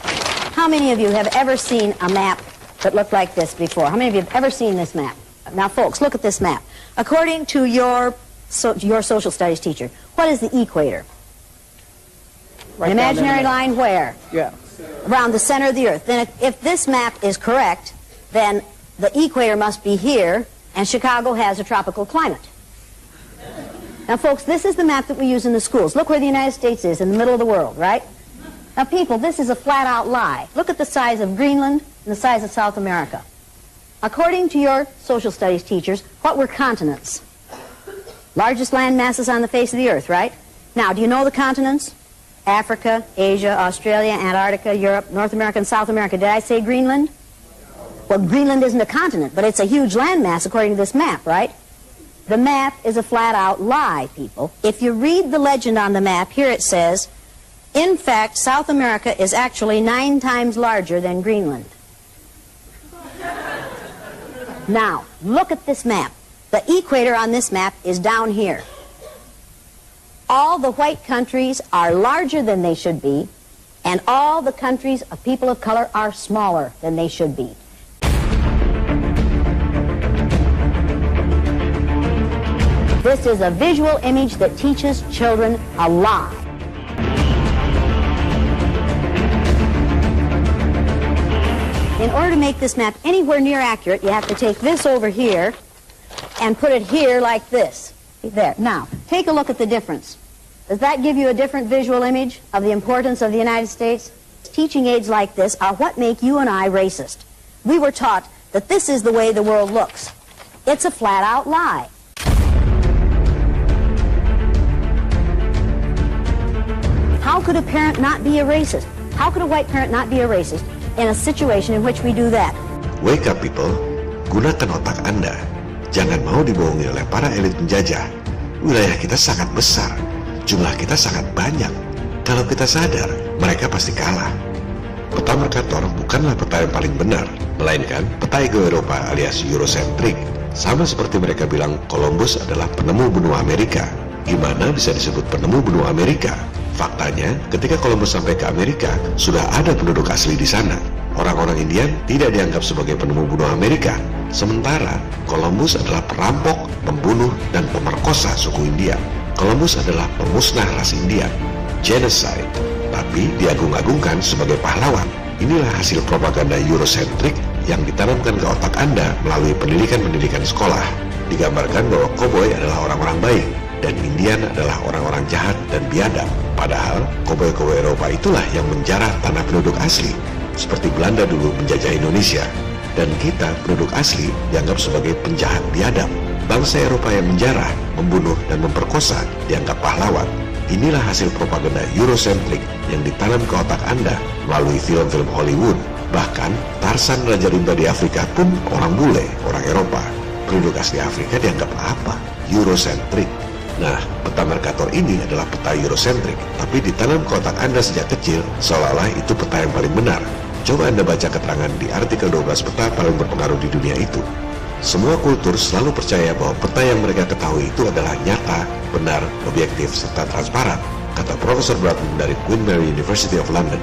How many of you have ever seen a map that looked like this before? How many of you have ever seen this map? Now, folks, look at this map. According to your social studies teacher, what is the equator? Right, an imaginary line where? Yeah. Around the center of the earth. Then if this map is correct, then the equator must be here, and Chicago has a tropical climate. Now, folks, this is the map that we use in the schools. Look where the United States is, in the middle of the world, right? Now, people, this is a flat-out lie. Look at the size of Greenland and the size of South America. According to your social studies teachers, what were continents? Largest land masses on the face of the earth, right? Now, do you know the continents? Africa, Asia, Australia, Antarctica, Europe, North America, and South America. Did I say Greenland? Well, Greenland isn't a continent, but it's a huge landmass according to this map, right? The map is a flat-out lie, people. If you read the legend on the map, here it says, in fact, South America is actually 9 times larger than Greenland. Now, look at this map. The equator on this map is down here. All the white countries are larger than they should be, and all the countries of people of color are smaller than they should be. This is a visual image that teaches children a lie. In order to make this map anywhere near accurate, you have to take this over here and put it here like this. There. Now, take a look at the difference. Does that give you a different visual image of the importance of the United States? Teaching aids like this are what make you and I racist. We were taught that this is the way the world looks. It's a flat-out lie. How could a parent not be a racist? How could a white parent not be a racist in a situation in which we do that? Wake up, people. Gunakan otak Anda. Jangan mau dibohongi oleh para elit penjajah. Wilayah kita sangat besar. Jumlah kita sangat banyak. Kalau kita sadar, mereka pasti kalah. Peta Mercator bukanlah peta yang paling benar, melainkan peta ego Eropa alias Eurocentric. Sama seperti mereka bilang Columbus adalah penemu benua Amerika. Gimana bisa disebut penemu benua Amerika? Faktanya, ketika Columbus sampai ke Amerika, sudah ada penduduk asli di sana. Orang-orang Indian tidak dianggap sebagai penemu benua Amerika. Sementara, Columbus adalah perampok, pembunuh, dan pemerkosa suku India. Columbus adalah pemusnah ras India, genocide, tapi diagung-agungkan sebagai pahlawan. Inilah hasil propaganda Eurocentric yang ditanamkan ke otak Anda melalui pendidikan-pendidikan sekolah. Digambarkan bahwa koboi adalah orang-orang baik, dan Indian adalah orang-orang jahat dan biadab. Padahal, koboi-koboi Eropa itulah yang menjarah tanah penduduk asli, seperti Belanda dulu menjajah Indonesia. Dan kita, penduduk asli, dianggap sebagai penjahat biadab. Bangsa Eropa yang menjarah, membunuh, dan memperkosa dianggap pahlawan. Inilah hasil propaganda Eurocentric yang ditanam ke otak Anda melalui film-film Hollywood. Bahkan, Tarzan Raja Rimba di Afrika pun orang bule, orang Eropa. Penduduk asli Afrika dianggap apa? Eurocentric. Nah, peta Mercator ini adalah peta Eurocentric, tapi ditanam ke otak Anda sejak kecil, seolah-olah itu peta yang paling benar. Coba Anda baca keterangan di artikel 12 peta paling berpengaruh di dunia itu. Semua kultur selalu percaya bahwa peta yang mereka ketahui itu adalah nyata, benar, objektif, serta transparan, kata Profesor Bradman dari Queen Mary University of London.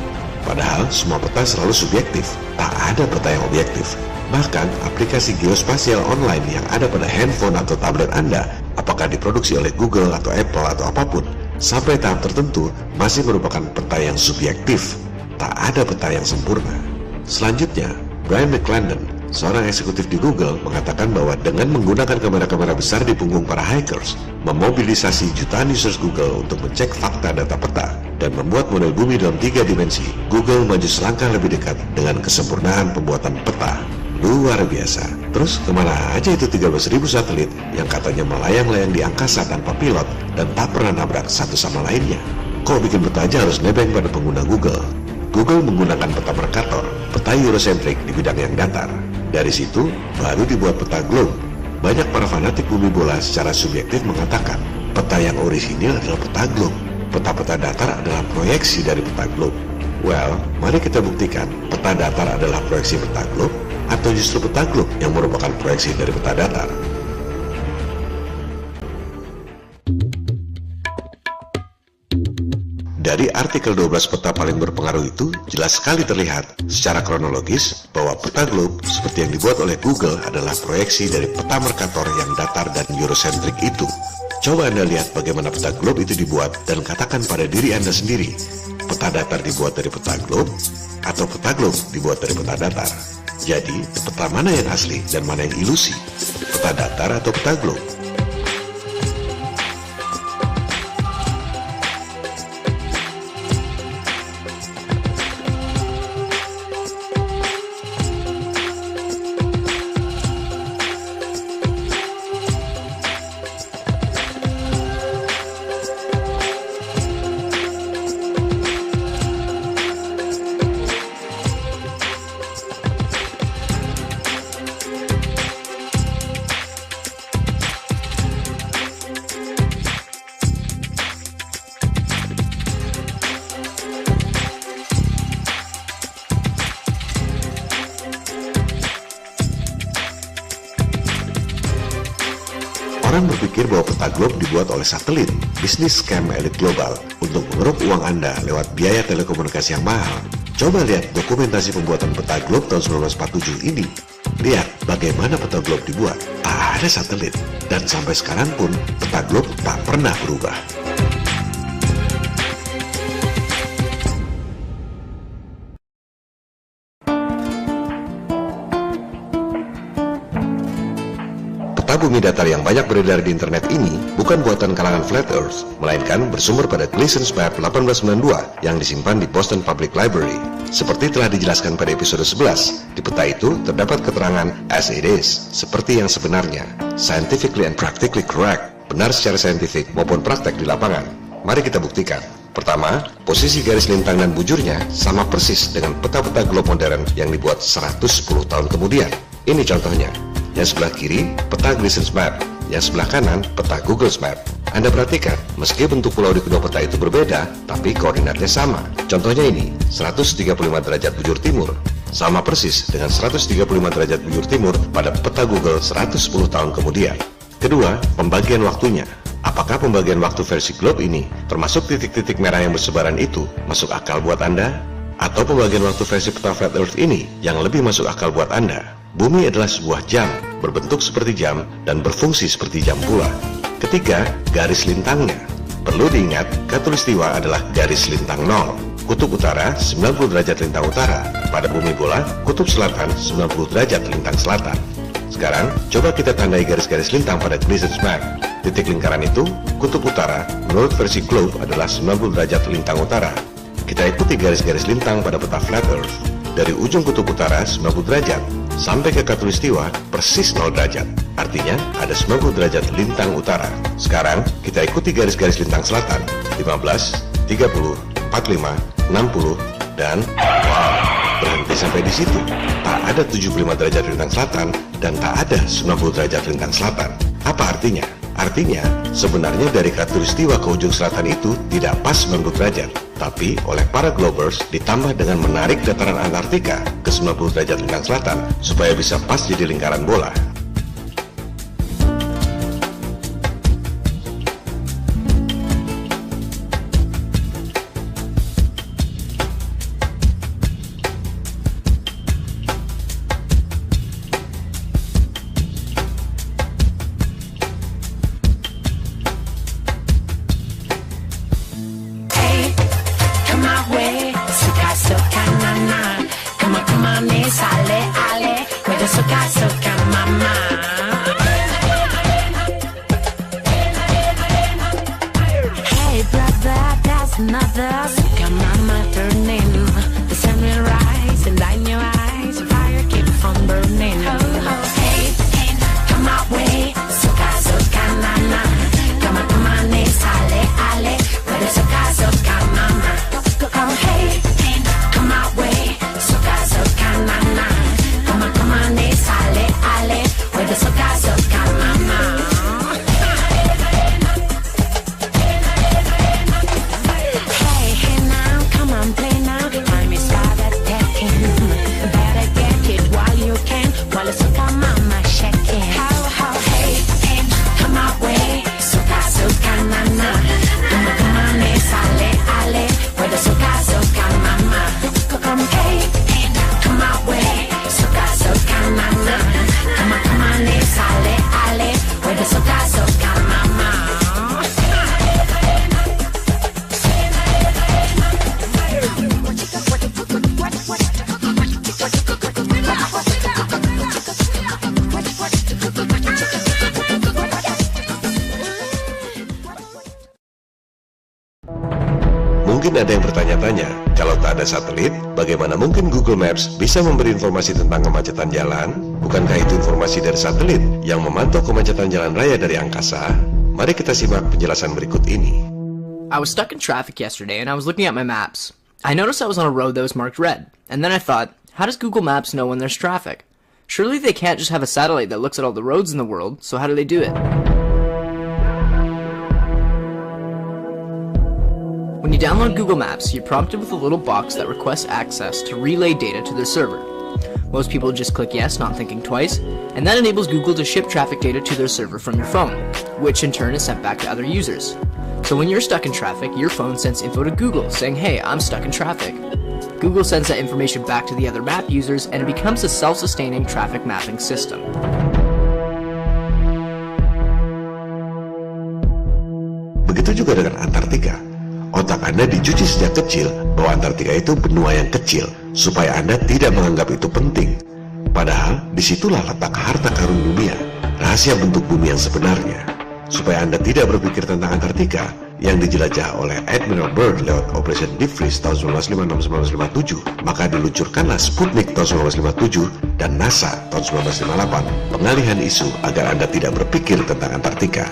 Padahal semua peta selalu subjektif, tak ada peta yang objektif. Bahkan aplikasi geospasial online yang ada pada handphone atau tablet Anda, apakah diproduksi oleh Google atau Apple atau apapun, sampai tahap tertentu masih merupakan peta yang subjektif. Tak ada peta yang sempurna. Selanjutnya, Brian McClendon, seorang eksekutif di Google, mengatakan bahwa dengan menggunakan kamera-kamera besar di punggung para hackers, memobilisasi jutaan users Google untuk mencek fakta data peta, dan membuat model bumi dalam 3 dimensi, Google maju selangkah lebih dekat dengan kesempurnaan pembuatan peta. Luar biasa. Terus kemana aja itu 13.000 satelit yang katanya melayang-layang di angkasa tanpa pilot dan tak pernah nabrak satu sama lainnya? Kok bikin peta aja harus nebeng pada pengguna Google? Google menggunakan peta Mercator, peta Eurocentric di bidang yang datar. Dari situ, baru dibuat peta globe. Banyak para fanatik bumi bola secara subjektif mengatakan, peta yang orisinil adalah peta globe. Peta-peta datar adalah proyeksi dari peta globe. Well, mari kita buktikan, peta datar adalah proyeksi peta globe, atau justru peta globe yang merupakan proyeksi dari peta datar. artikel 12 peta paling berpengaruh itu jelas sekali terlihat secara kronologis bahwa peta globe seperti yang dibuat oleh Google adalah proyeksi dari peta Mercator yang datar dan Eurocentrik itu. Coba Anda lihat bagaimana peta globe itu dibuat dan katakan pada diri Anda sendiri, peta datar dibuat dari peta globe atau peta globe dibuat dari peta datar. Jadi, peta mana yang asli dan mana yang ilusi? Peta datar atau peta globe? Orang berpikir bahwa peta globe dibuat oleh satelit, bisnis scam elit global, untuk mengeruk uang Anda lewat biaya telekomunikasi yang mahal. Coba lihat dokumentasi pembuatan peta globe tahun 1947 ini. Lihat bagaimana peta globe dibuat. Tak ada satelit, dan sampai sekarang pun peta globe tak pernah berubah. Peta bumi datar yang banyak beredar di internet ini bukan buatan kalangan Flat Earth, melainkan bersumber pada Gleason's Map 1892 yang disimpan di Boston Public Library. Seperti telah dijelaskan pada episode 11, di peta itu terdapat keterangan as it is, seperti yang sebenarnya, scientifically and practically correct, benar secara saintifik maupun praktek di lapangan. Mari kita buktikan. Pertama, posisi garis lintang dan bujurnya sama persis dengan peta-peta globe modern yang dibuat 110 tahun kemudian. Ini contohnya. Yang sebelah kiri, peta Gleason's Map. Yang sebelah kanan, peta Google's Map. Anda perhatikan, meski bentuk pulau di kedua peta itu berbeda, tapi koordinatnya sama. Contohnya ini, 135 derajat bujur timur. Sama persis dengan 135 derajat bujur timur pada peta Google 110 tahun kemudian. Kedua, pembagian waktunya. Apakah pembagian waktu versi globe ini, termasuk titik-titik merah yang bersebaran itu, masuk akal buat Anda? Atau pembagian waktu versi peta Flat Earth ini, yang lebih masuk akal buat Anda? Bumi adalah sebuah jam, berbentuk seperti jam, dan berfungsi seperti jam pula. Ketiga, garis lintangnya. Perlu diingat, khatulistiwa adalah garis lintang 0. Kutub utara 90 derajat lintang utara. Pada bumi bola, kutub selatan 90 derajat lintang selatan. Sekarang, coba kita tandai garis-garis lintang pada Gleason's Map. Titik lingkaran itu, kutub utara, menurut versi globe adalah 90 derajat lintang utara. Kita ikuti garis-garis lintang pada peta Flat Earth. Dari ujung kutub utara 90 derajat, sampai ke khatulistiwa persis 0 derajat. Artinya ada 90 derajat lintang utara. Sekarang kita ikuti garis-garis lintang selatan 15, 30, 45, 60 dan wow, berhenti sampai di situ. Tak ada 75 derajat lintang selatan dan tak ada 90 derajat lintang selatan. Apa artinya? Artinya, sebenarnya dari khatulistiwa ke ujung selatan itu tidak pas 90 derajat, tapi oleh para globers ditambah dengan menarik dataran Antartika ke 90 derajat lintang selatan supaya bisa pas jadi lingkaran bola. my way. Soca, soca, mama. Come on, come on, let's ale, ale. With the soca, soca, mama. Mungkin ada yang bertanya-tanya, kalau tak ada satelit, bagaimana mungkin Google Maps bisa memberi informasi tentang kemacetan jalan? Bukankah itu informasi dari satelit yang memantau kemacetan jalan raya dari angkasa? Mari kita simak penjelasan berikut ini. I was stuck in traffic yesterday and I was looking at my maps. I noticed I was on a road that was marked red, and then I thought, how does Google Maps know when there's traffic? Surely they can't just have a satellite that looks at all the roads in the world, so how do they do it? When you download Google Maps, you're prompted with a little box that requests access to relay data to the server. Most people just click yes, not thinking twice, and that enables Google to ship traffic data to their server from your phone, which in turn is sent back to other users. So when you're stuck in traffic, your phone sends info to Google saying, hey, I'm stuck in traffic. Google sends that information back to the other map users, and it becomes a self-sustaining traffic mapping system. Begitu juga dengan Antartika. Otak Anda dicuci sejak kecil bahwa Antartika itu benua yang kecil, supaya Anda tidak menganggap itu penting. Padahal disitulah letak harta karun dunia, rahasia bentuk bumi yang sebenarnya. Supaya Anda tidak berpikir tentang Antartika yang dijelajah oleh Admiral Byrd lewat Operation Deep Freeze tahun 1956-1957, maka diluncurkanlah Sputnik tahun 1957 dan NASA tahun 1958, pengalihan isu agar Anda tidak berpikir tentang Antartika.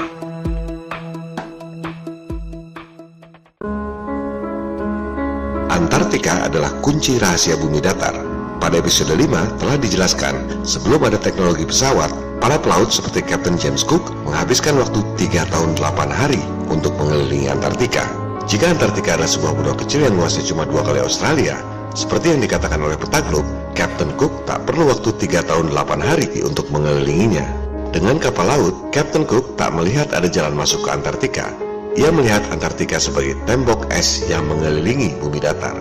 Antartika adalah kunci rahasia bumi datar. Pada episode 5 telah dijelaskan, sebelum ada teknologi pesawat, para pelaut seperti Kapten James Cook menghabiskan waktu 3 tahun 8 hari untuk mengelilingi Antartika. Jika Antartika adalah sebuah benua kecil yang luasnya cuma 2 kali Australia, seperti yang dikatakan oleh peta globe, Kapten Cook tak perlu waktu 3 tahun 8 hari untuk mengelilinginya. Dengan kapal laut, Kapten Cook tak melihat ada jalan masuk ke Antartika. Ia melihat Antartika sebagai tembok es yang mengelilingi bumi datar.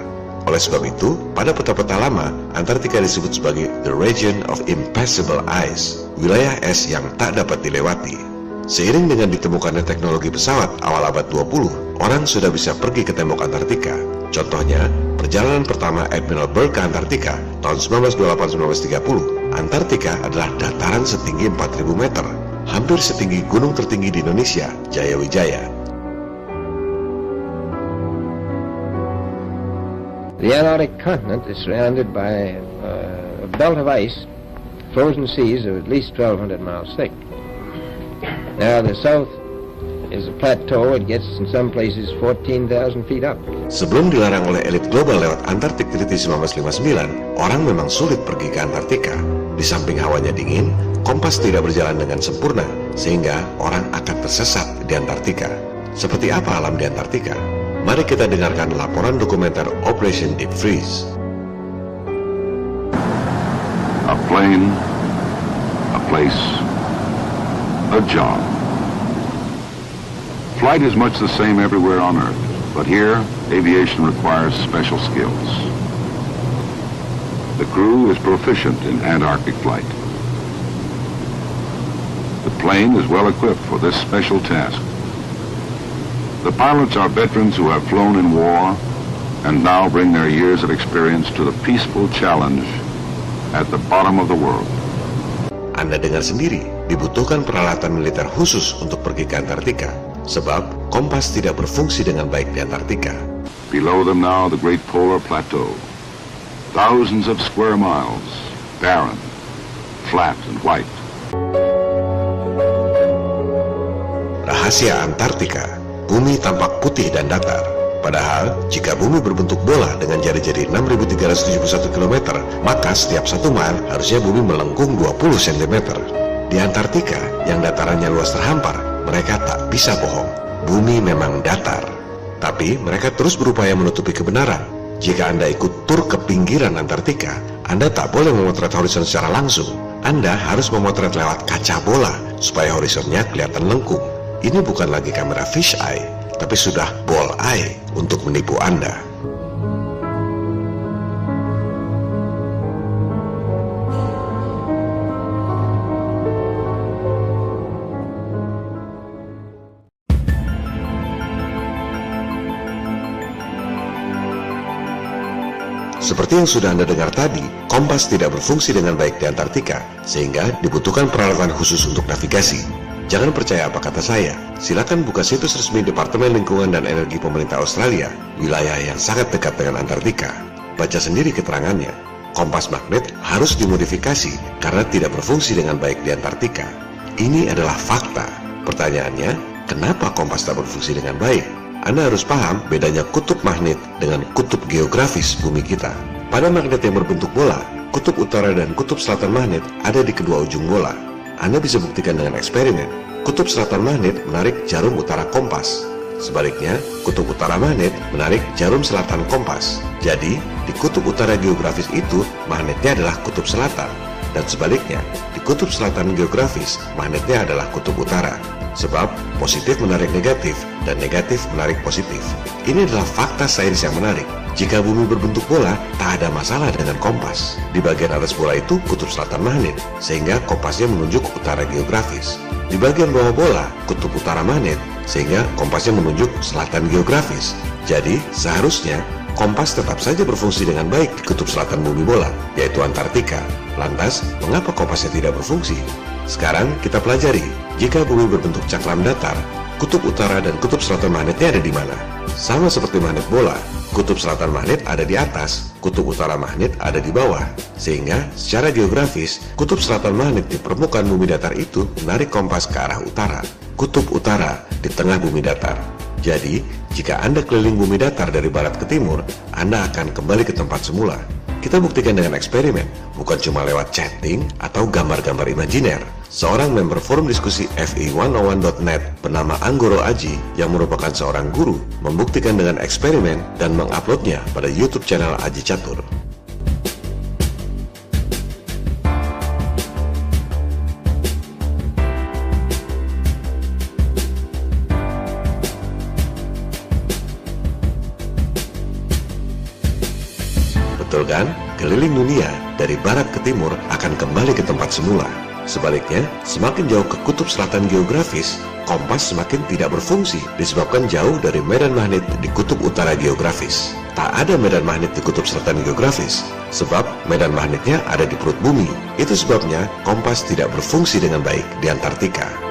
Oleh sebab itu, pada peta-peta lama, Antartika disebut sebagai the region of impassable ice, wilayah es yang tak dapat dilewati. Seiring dengan ditemukannya teknologi pesawat awal abad 20, orang sudah bisa pergi ke tembok Antartika. Contohnya, perjalanan pertama Admiral Byrd ke Antartika tahun 1928-1930. Antartika adalah dataran setinggi 4.000 meter, hampir setinggi gunung tertinggi di Indonesia, Jayawijaya. The Antarctic continent is surrounded by a belt of ice, frozen seas of at least 1,200 miles thick. Now the south is a plateau. It gets in some places 14,000 feet up. Sebelum dilarang oleh elit global lewat Antarctic Treaty 1959, orang memang sulit pergi ke Antartika. Di samping hawanya dingin, kompas tidak berjalan dengan sempurna, sehingga orang akan tersesat di Antartika. Seperti apa alam di Antartika? Mari kita dengarkan laporan dokumenter Operation Deep Freeze. A plane, a place, a job. Flight is much the same everywhere on Earth, but here, aviation requires special skills. The crew is proficient in Antarctic flight. The plane is well equipped for this special task. The pilots are veterans who have flown in war and now bring their years of experience to the peaceful challenge at the bottom of the world. Anda dengar sendiri, dibutuhkan peralatan militer khusus untuk pergi ke Antartika, sebab kompas tidak berfungsi dengan baik di Antartika. Below them now the great polar plateau. Thousands of square miles, barren, flat and white. Rahasia Antartika. Bumi tampak putih dan datar. Padahal, jika bumi berbentuk bola dengan jari-jari 6.371 km, maka setiap 1 mil harusnya bumi melengkung 20 cm. Di Antartika, yang datarannya luas terhampar, mereka tak bisa bohong. Bumi memang datar. Tapi, mereka terus berupaya menutupi kebenaran. Jika Anda ikut tur ke pinggiran Antartika, Anda tak boleh memotret horizon secara langsung. Anda harus memotret lewat kaca bola, supaya horizonnya kelihatan lengkung. Ini bukan lagi kamera fish eye, tapi sudah ball eye untuk menipu Anda. Seperti yang sudah Anda dengar tadi, kompas tidak berfungsi dengan baik di Antartika, sehingga dibutuhkan peralatan khusus untuk navigasi. Jangan percaya apa kata saya, silakan buka situs resmi Departemen Lingkungan dan Energi Pemerintah Australia, wilayah yang sangat dekat dengan Antartika. Baca sendiri keterangannya. Kompas magnet harus dimodifikasi karena tidak berfungsi dengan baik di Antartika. Ini adalah fakta. Pertanyaannya, kenapa kompas tak berfungsi dengan baik? Anda harus paham bedanya kutub magnet dengan kutub geografis bumi kita. Pada magnet yang berbentuk bola, kutub utara dan kutub selatan magnet ada di kedua ujung bola. Anda bisa buktikan dengan eksperimen. Kutub selatan magnet menarik jarum utara kompas. Sebaliknya, kutub utara magnet menarik jarum selatan kompas. Jadi, di kutub utara geografis itu, magnetnya adalah kutub selatan. Dan sebaliknya, di kutub selatan geografis, magnetnya adalah kutub utara. Sebab positif menarik negatif dan negatif menarik positif. Ini adalah fakta sains yang menarik. Jika bumi berbentuk bola, tak ada masalah dengan kompas. Di bagian atas bola itu kutub selatan magnet, sehingga kompasnya menunjuk utara geografis. Di bagian bawah bola, kutub utara magnet, sehingga kompasnya menunjuk selatan geografis. Jadi, seharusnya kompas tetap saja berfungsi dengan baik di kutub selatan bumi bola, yaitu Antartika. Lantas, mengapa kompasnya tidak berfungsi? Sekarang kita pelajari, jika bumi berbentuk cakram datar, kutub utara dan kutub selatan magnetnya ada di mana? Sama seperti magnet bola, kutub selatan magnet ada di atas, kutub utara magnet ada di bawah. Sehingga, secara geografis, kutub selatan magnet di permukaan bumi datar itu menarik kompas ke arah utara. Kutub utara di tengah bumi datar. Jadi, jika Anda keliling bumi datar dari barat ke timur, Anda akan kembali ke tempat semula. Kita buktikan dengan eksperimen, bukan cuma lewat chatting atau gambar-gambar imajiner. Seorang member forum diskusi FE101.net bernama Anggoro Aji yang merupakan seorang guru membuktikan dengan eksperimen dan menguploadnya pada YouTube channel Aji Catur. Betul kan? Keliling dunia dari barat ke timur akan kembali ke tempat semula. Sebaliknya, semakin jauh ke kutub selatan geografis, kompas semakin tidak berfungsi disebabkan jauh dari medan magnet di kutub utara geografis. Tak ada medan magnet di kutub selatan geografis, sebab medan magnetnya ada di perut bumi. Itu sebabnya kompas tidak berfungsi dengan baik di Antartika.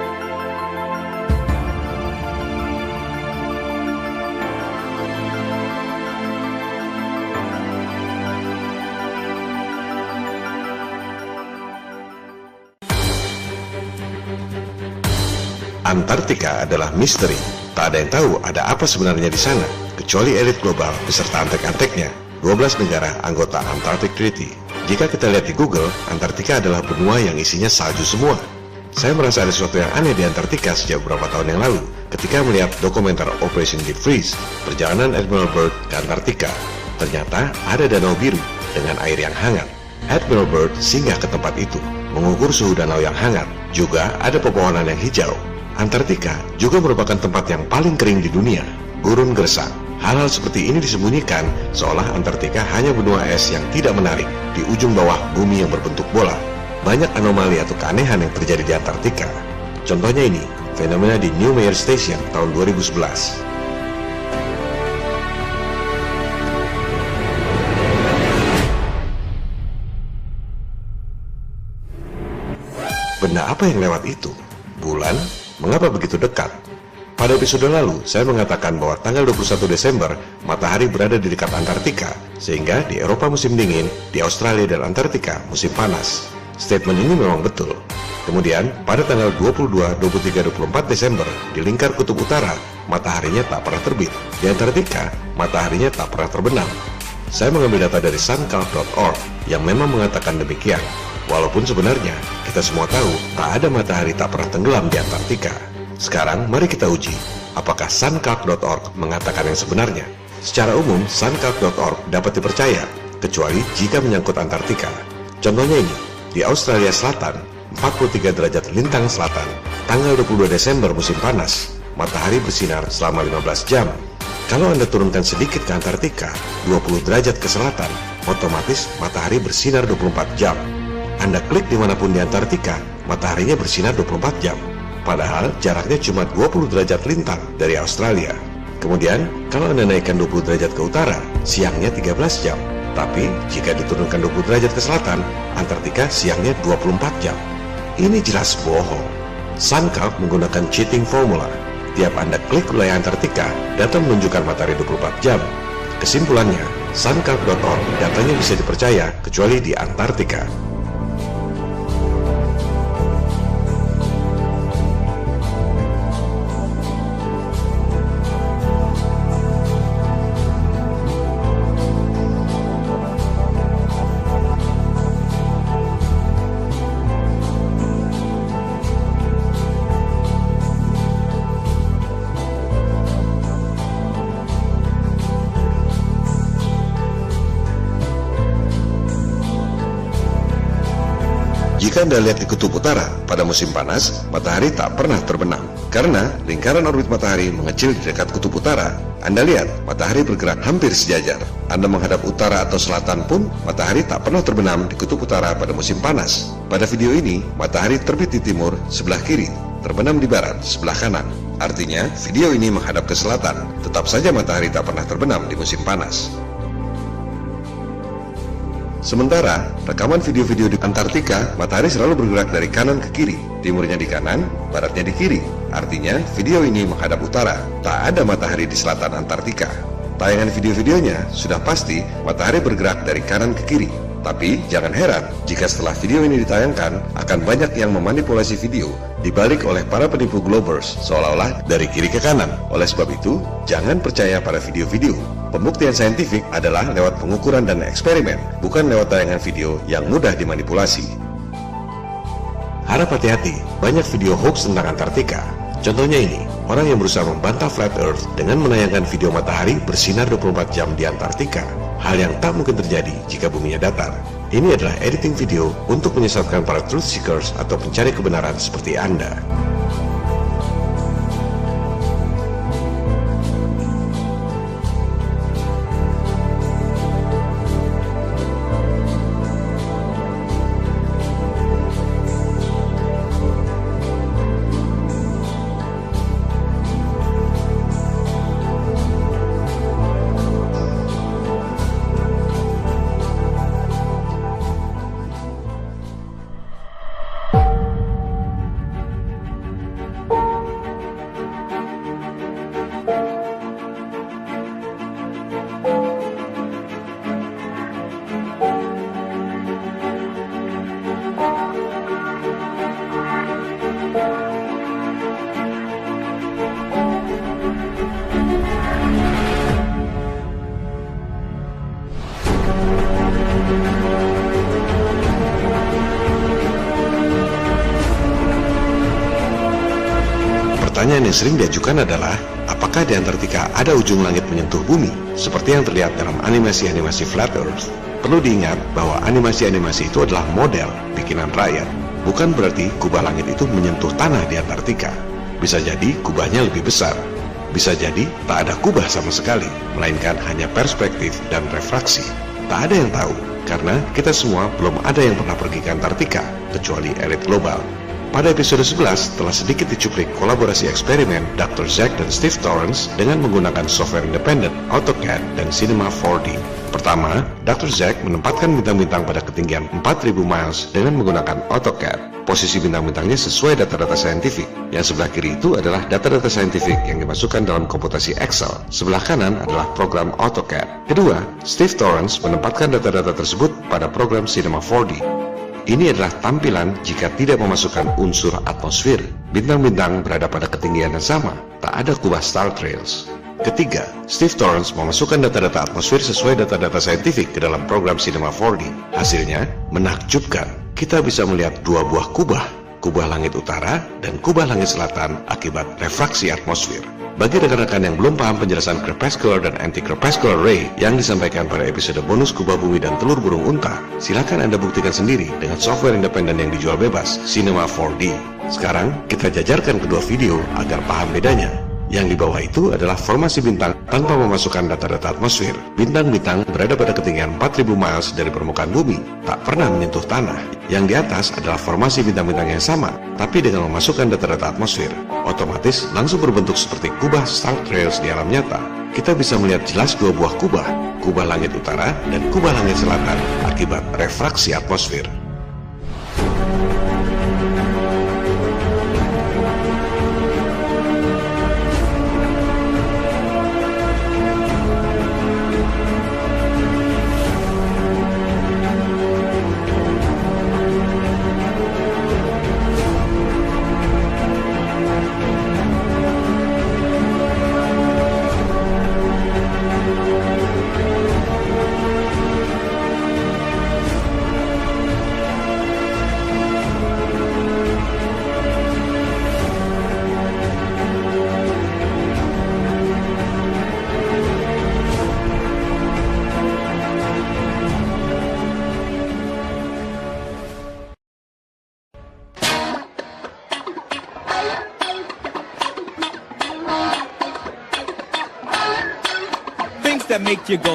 Antartika adalah misteri. Tak ada yang tahu ada apa sebenarnya di sana, kecuali elit global beserta antek-anteknya, 12 negara anggota Antarctic Treaty. Jika kita lihat di Google, Antartika adalah benua yang isinya salju semua. Saya merasa ada sesuatu yang aneh di Antartika sejak beberapa tahun yang lalu, ketika melihat dokumenter Operation Deep Freeze, perjalanan Admiral Byrd ke Antartika. Ternyata ada danau biru dengan air yang hangat. Admiral Byrd singgah ke tempat itu, mengukur suhu danau yang hangat. Juga ada pepohonan yang hijau. Antartika juga merupakan tempat yang paling kering di dunia, gurun gersang. Hal-hal seperti ini disembunyikan seolah Antartika hanya benua es yang tidak menarik di ujung bawah bumi yang berbentuk bola. Banyak anomali atau keanehan yang terjadi di Antartika. Contohnya ini, fenomena di New Mayer Station tahun 2011. Benda apa yang lewat itu? Bulan? Mengapa begitu dekat? Pada episode lalu, saya mengatakan bahwa tanggal 21 Desember, matahari berada di dekat Antartika, sehingga di Eropa musim dingin, di Australia dan Antartika musim panas. Statement ini memang betul. Kemudian, pada tanggal 22, 23, 24 Desember, di lingkar kutub utara, mataharinya tak pernah terbit. Di Antartika, mataharinya tak pernah terbenam. Saya mengambil data dari suncalc.org yang memang mengatakan demikian. Walaupun sebenarnya, kita semua tahu tak ada matahari tak pernah tenggelam di Antartika. Sekarang, mari kita uji, apakah suncalc.org mengatakan yang sebenarnya. Secara umum, suncalc.org dapat dipercaya, kecuali jika menyangkut Antartika. Contohnya ini, di Australia Selatan, 43 derajat lintang selatan, tanggal 22 Desember musim panas, matahari bersinar selama 15 jam. Kalau Anda turunkan sedikit ke Antartika, 20 derajat ke selatan, otomatis matahari bersinar 24 jam. Anda klik dimanapun di Antartika, mataharinya bersinar 24 jam. Padahal jaraknya cuma 20 derajat lintang dari Australia. Kemudian, kalau Anda naikkan 20 derajat ke utara, siangnya 13 jam. Tapi jika diturunkan 20 derajat ke selatan, Antartika siangnya 24 jam. Ini jelas bohong. SunCalc menggunakan cheating formula. Tiap Anda klik wilayah Antartika, data menunjukkan matahari 24 jam. Kesimpulannya, suncalc.org datanya bisa dipercaya kecuali di Antartika. Jika Anda lihat di kutub utara, pada musim panas, matahari tak pernah terbenam. Karena lingkaran orbit matahari mengecil di dekat kutub utara. Anda lihat, matahari bergerak hampir sejajar. Anda menghadap utara atau selatan pun, matahari tak pernah terbenam di kutub utara pada musim panas. Pada video ini, matahari terbit di timur, sebelah kiri, terbenam di barat, sebelah kanan. Artinya, video ini menghadap ke selatan. Tetap saja matahari tak pernah terbenam di musim panas. Sementara, rekaman video-video di Antartika, matahari selalu bergerak dari kanan ke kiri, timurnya di kanan, baratnya di kiri. Artinya, video ini menghadap utara. Tak ada matahari di selatan Antartika. Tayangan video-videonya sudah pasti matahari bergerak dari kanan ke kiri. Tapi jangan heran jika setelah video ini ditayangkan, akan banyak yang memanipulasi video dibalik oleh para penipu Globers seolah-olah dari kiri ke kanan. Oleh sebab itu, jangan percaya pada video-video. Pembuktian saintifik adalah lewat pengukuran dan eksperimen, bukan lewat tayangan video yang mudah dimanipulasi. Harap hati-hati, banyak video hoax tentang Antartika. Contohnya ini, orang yang berusaha membantah Flat Earth dengan menayangkan video matahari bersinar 24 jam di Antartika. Hal yang tak mungkin terjadi jika buminya datar. Ini adalah editing video untuk menyesatkan para truth seekers atau pencari kebenaran seperti Anda. Pertanyaan yang sering diajukan adalah, apakah di Antartika ada ujung langit menyentuh bumi, seperti yang terlihat dalam animasi-animasi Flat Earth? Perlu diingat bahwa animasi-animasi itu adalah model bikinan rakyat. Bukan berarti kubah langit itu menyentuh tanah di Antartika. Bisa jadi kubahnya lebih besar. Bisa jadi tak ada kubah sama sekali, melainkan hanya perspektif dan refraksi. Tak ada yang tahu, karena kita semua belum ada yang pernah pergi ke Antartika, kecuali elit global. Pada episode 11 telah sedikit dicuplik kolaborasi eksperimen Dr. Zack dan Steve Torrance dengan menggunakan software independen AutoCAD dan Cinema 4D. Pertama, Dr. Zack menempatkan bintang-bintang pada ketinggian 4.000 miles dengan menggunakan AutoCAD. Posisi bintang-bintangnya sesuai data-data saintifik. Yang sebelah kiri itu adalah data-data saintifik yang dimasukkan dalam komputasi Excel. Sebelah kanan adalah program AutoCAD. Kedua, Steve Torrance menempatkan data-data tersebut pada program Cinema 4D. Ini adalah tampilan jika tidak memasukkan unsur atmosfer. Bintang-bintang berada pada ketinggian yang sama, tak ada kubah star trails. Ketiga, Steve Torrance memasukkan data-data atmosfer sesuai data-data saintifik ke dalam program Cinema 4D. Hasilnya menakjubkan. Kita bisa melihat dua buah kubah langit utara dan kubah langit selatan akibat refraksi atmosfer. Bagi rekan-rekan yang belum paham penjelasan crepuscular dan anti-crepuscular ray yang disampaikan pada episode bonus kubah bumi dan telur burung unta, silakan Anda buktikan sendiri dengan software independen yang dijual bebas, Cinema 4D. Sekarang, kita jajarkan kedua video agar paham bedanya. Yang di bawah itu adalah formasi bintang tanpa memasukkan data-data atmosfer. Bintang-bintang berada pada ketinggian 4.000 miles dari permukaan bumi, tak pernah menyentuh tanah. Yang di atas adalah formasi bintang-bintang yang sama, tapi dengan memasukkan data-data atmosfer. Otomatis langsung berbentuk seperti kubah star trails di alam nyata. kita bisa melihat jelas dua buah kubah langit utara dan kubah langit selatan akibat refraksi atmosfer. That make you go,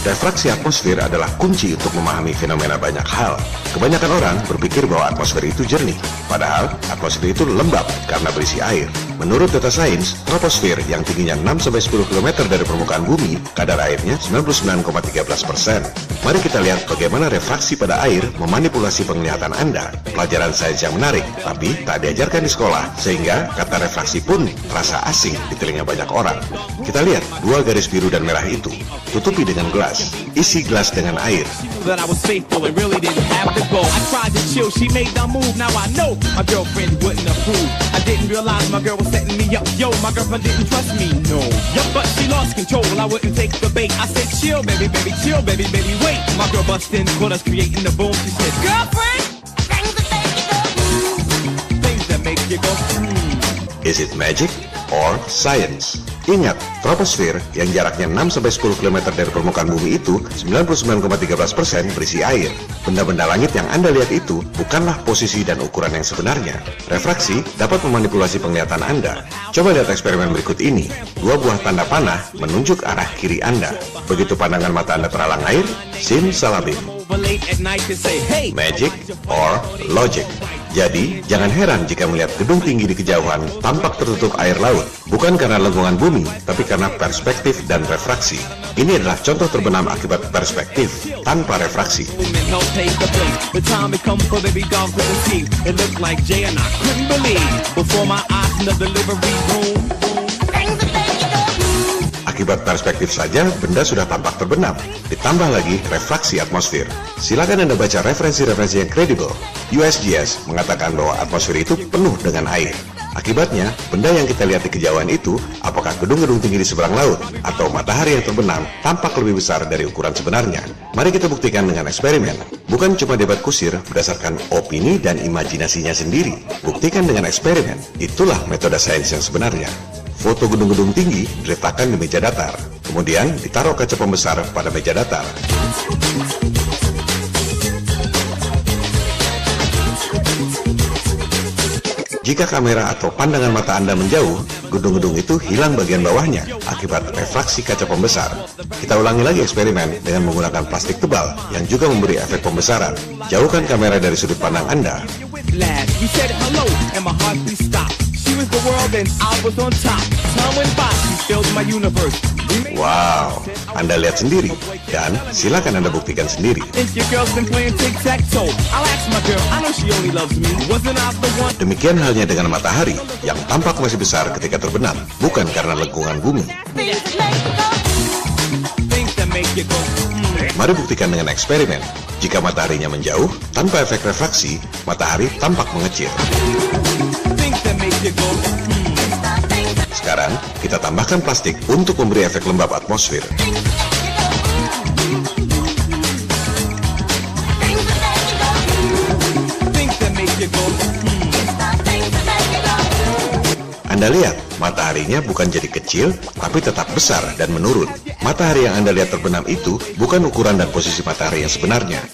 Refraksi atmosfer adalah kunci untuk memahami fenomena banyak hal. Kebanyakan orang berpikir bahwa atmosfer itu jernih, padahal atmosfer itu lembab karena berisi air. Menurut data sains, troposfer yang tingginya 6-10 km dari permukaan bumi, kadar airnya 99,13%. Mari kita lihat bagaimana refraksi pada air memanipulasi penglihatan Anda. Pelajaran sains yang menarik, tapi tak diajarkan di sekolah, sehingga kata refraksi pun terasa asing di telinga banyak orang. Kita lihat dua garis biru dan merah itu. Tutupi dengan gelas. Isi gelas dengan air. that I was faithful and really didn't have to go. I tried to chill, she made the move. Now I know my girlfriend wouldn't approve. I didn't realize my girl was setting me up. Yo, my girlfriend didn't trust me, no. Yup, but she lost control. I wouldn't take the bait. I said, chill, baby, baby, chill, baby, baby, wait. My girl bust in, caught us creating the boom. She said, girlfriend, things that make you go, Is it magic or science? Ingat, troposfer yang jaraknya 6-10 km dari permukaan bumi itu 99,13% berisi air. Benda-benda langit yang Anda lihat itu bukanlah posisi dan ukuran yang sebenarnya. Refraksi dapat memanipulasi penglihatan Anda. Coba lihat eksperimen berikut ini. Dua buah tanda panah menunjuk arah kiri Anda. Begitu pandangan mata Anda teralang air, simsalabim. Magic or logic? Jadi, jangan heran jika melihat gedung tinggi di kejauhan tampak tertutup air laut. Bukan karena lengkungan bumi, tapi karena perspektif dan refraksi. Ini adalah contoh terbenam akibat perspektif tanpa refraksi. Akibat perspektif saja, benda sudah tampak terbenam. Ditambah lagi refraksi atmosfer. Silakan Anda baca referensi-referensi yang kredibel. USGS mengatakan bahwa atmosfer itu penuh dengan air. Akibatnya, benda yang kita lihat di kejauhan itu, apakah gedung-gedung tinggi di seberang laut, atau matahari yang terbenam, tampak lebih besar dari ukuran sebenarnya. Mari kita buktikan dengan eksperimen. Bukan cuma debat kusir berdasarkan opini dan imajinasinya sendiri. Buktikan dengan eksperimen. Itulah metode sains yang sebenarnya. Foto gedung-gedung tinggi diletakkan di meja datar. Kemudian ditaruh kaca pembesar pada meja datar. Jika kamera atau pandangan mata Anda menjauh, gedung-gedung itu hilang bagian bawahnya akibat refraksi kaca pembesar. Kita ulangi lagi eksperimen dengan menggunakan plastik tebal yang juga memberi efek pembesaran. Jauhkan kamera dari sudut pandang Anda. Wow, Anda lihat sendiri, dan silakan Anda buktikan sendiri. Demikian halnya dengan matahari, yang tampak masih besar ketika terbenam, bukan karena lengkungan bumi. Mari buktikan dengan eksperimen. Jika mataharinya menjauh, tanpa efek refraksi, matahari tampak mengecil. Sekarang, kita tambahkan plastik untuk memberi efek lembab atmosfer. Anda lihat, mataharinya bukan jadi kecil, tapi tetap besar dan menurun. Matahari yang Anda lihat terbenam itu bukan ukuran dan posisi matahari yang sebenarnya.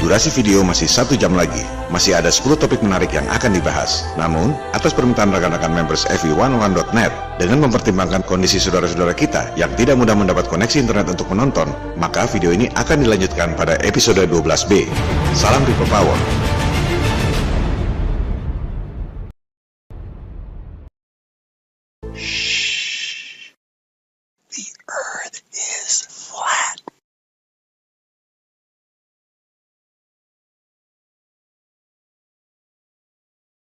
Durasi video masih 1 jam lagi. Masih ada 10 topik menarik yang akan dibahas. Namun, atas permintaan rekan-rekan members FE101.net, dengan mempertimbangkan kondisi saudara-saudara kita yang tidak mudah mendapat koneksi internet untuk menonton, maka video ini akan dilanjutkan pada episode 12B. Salam People Power. The Earth is flat.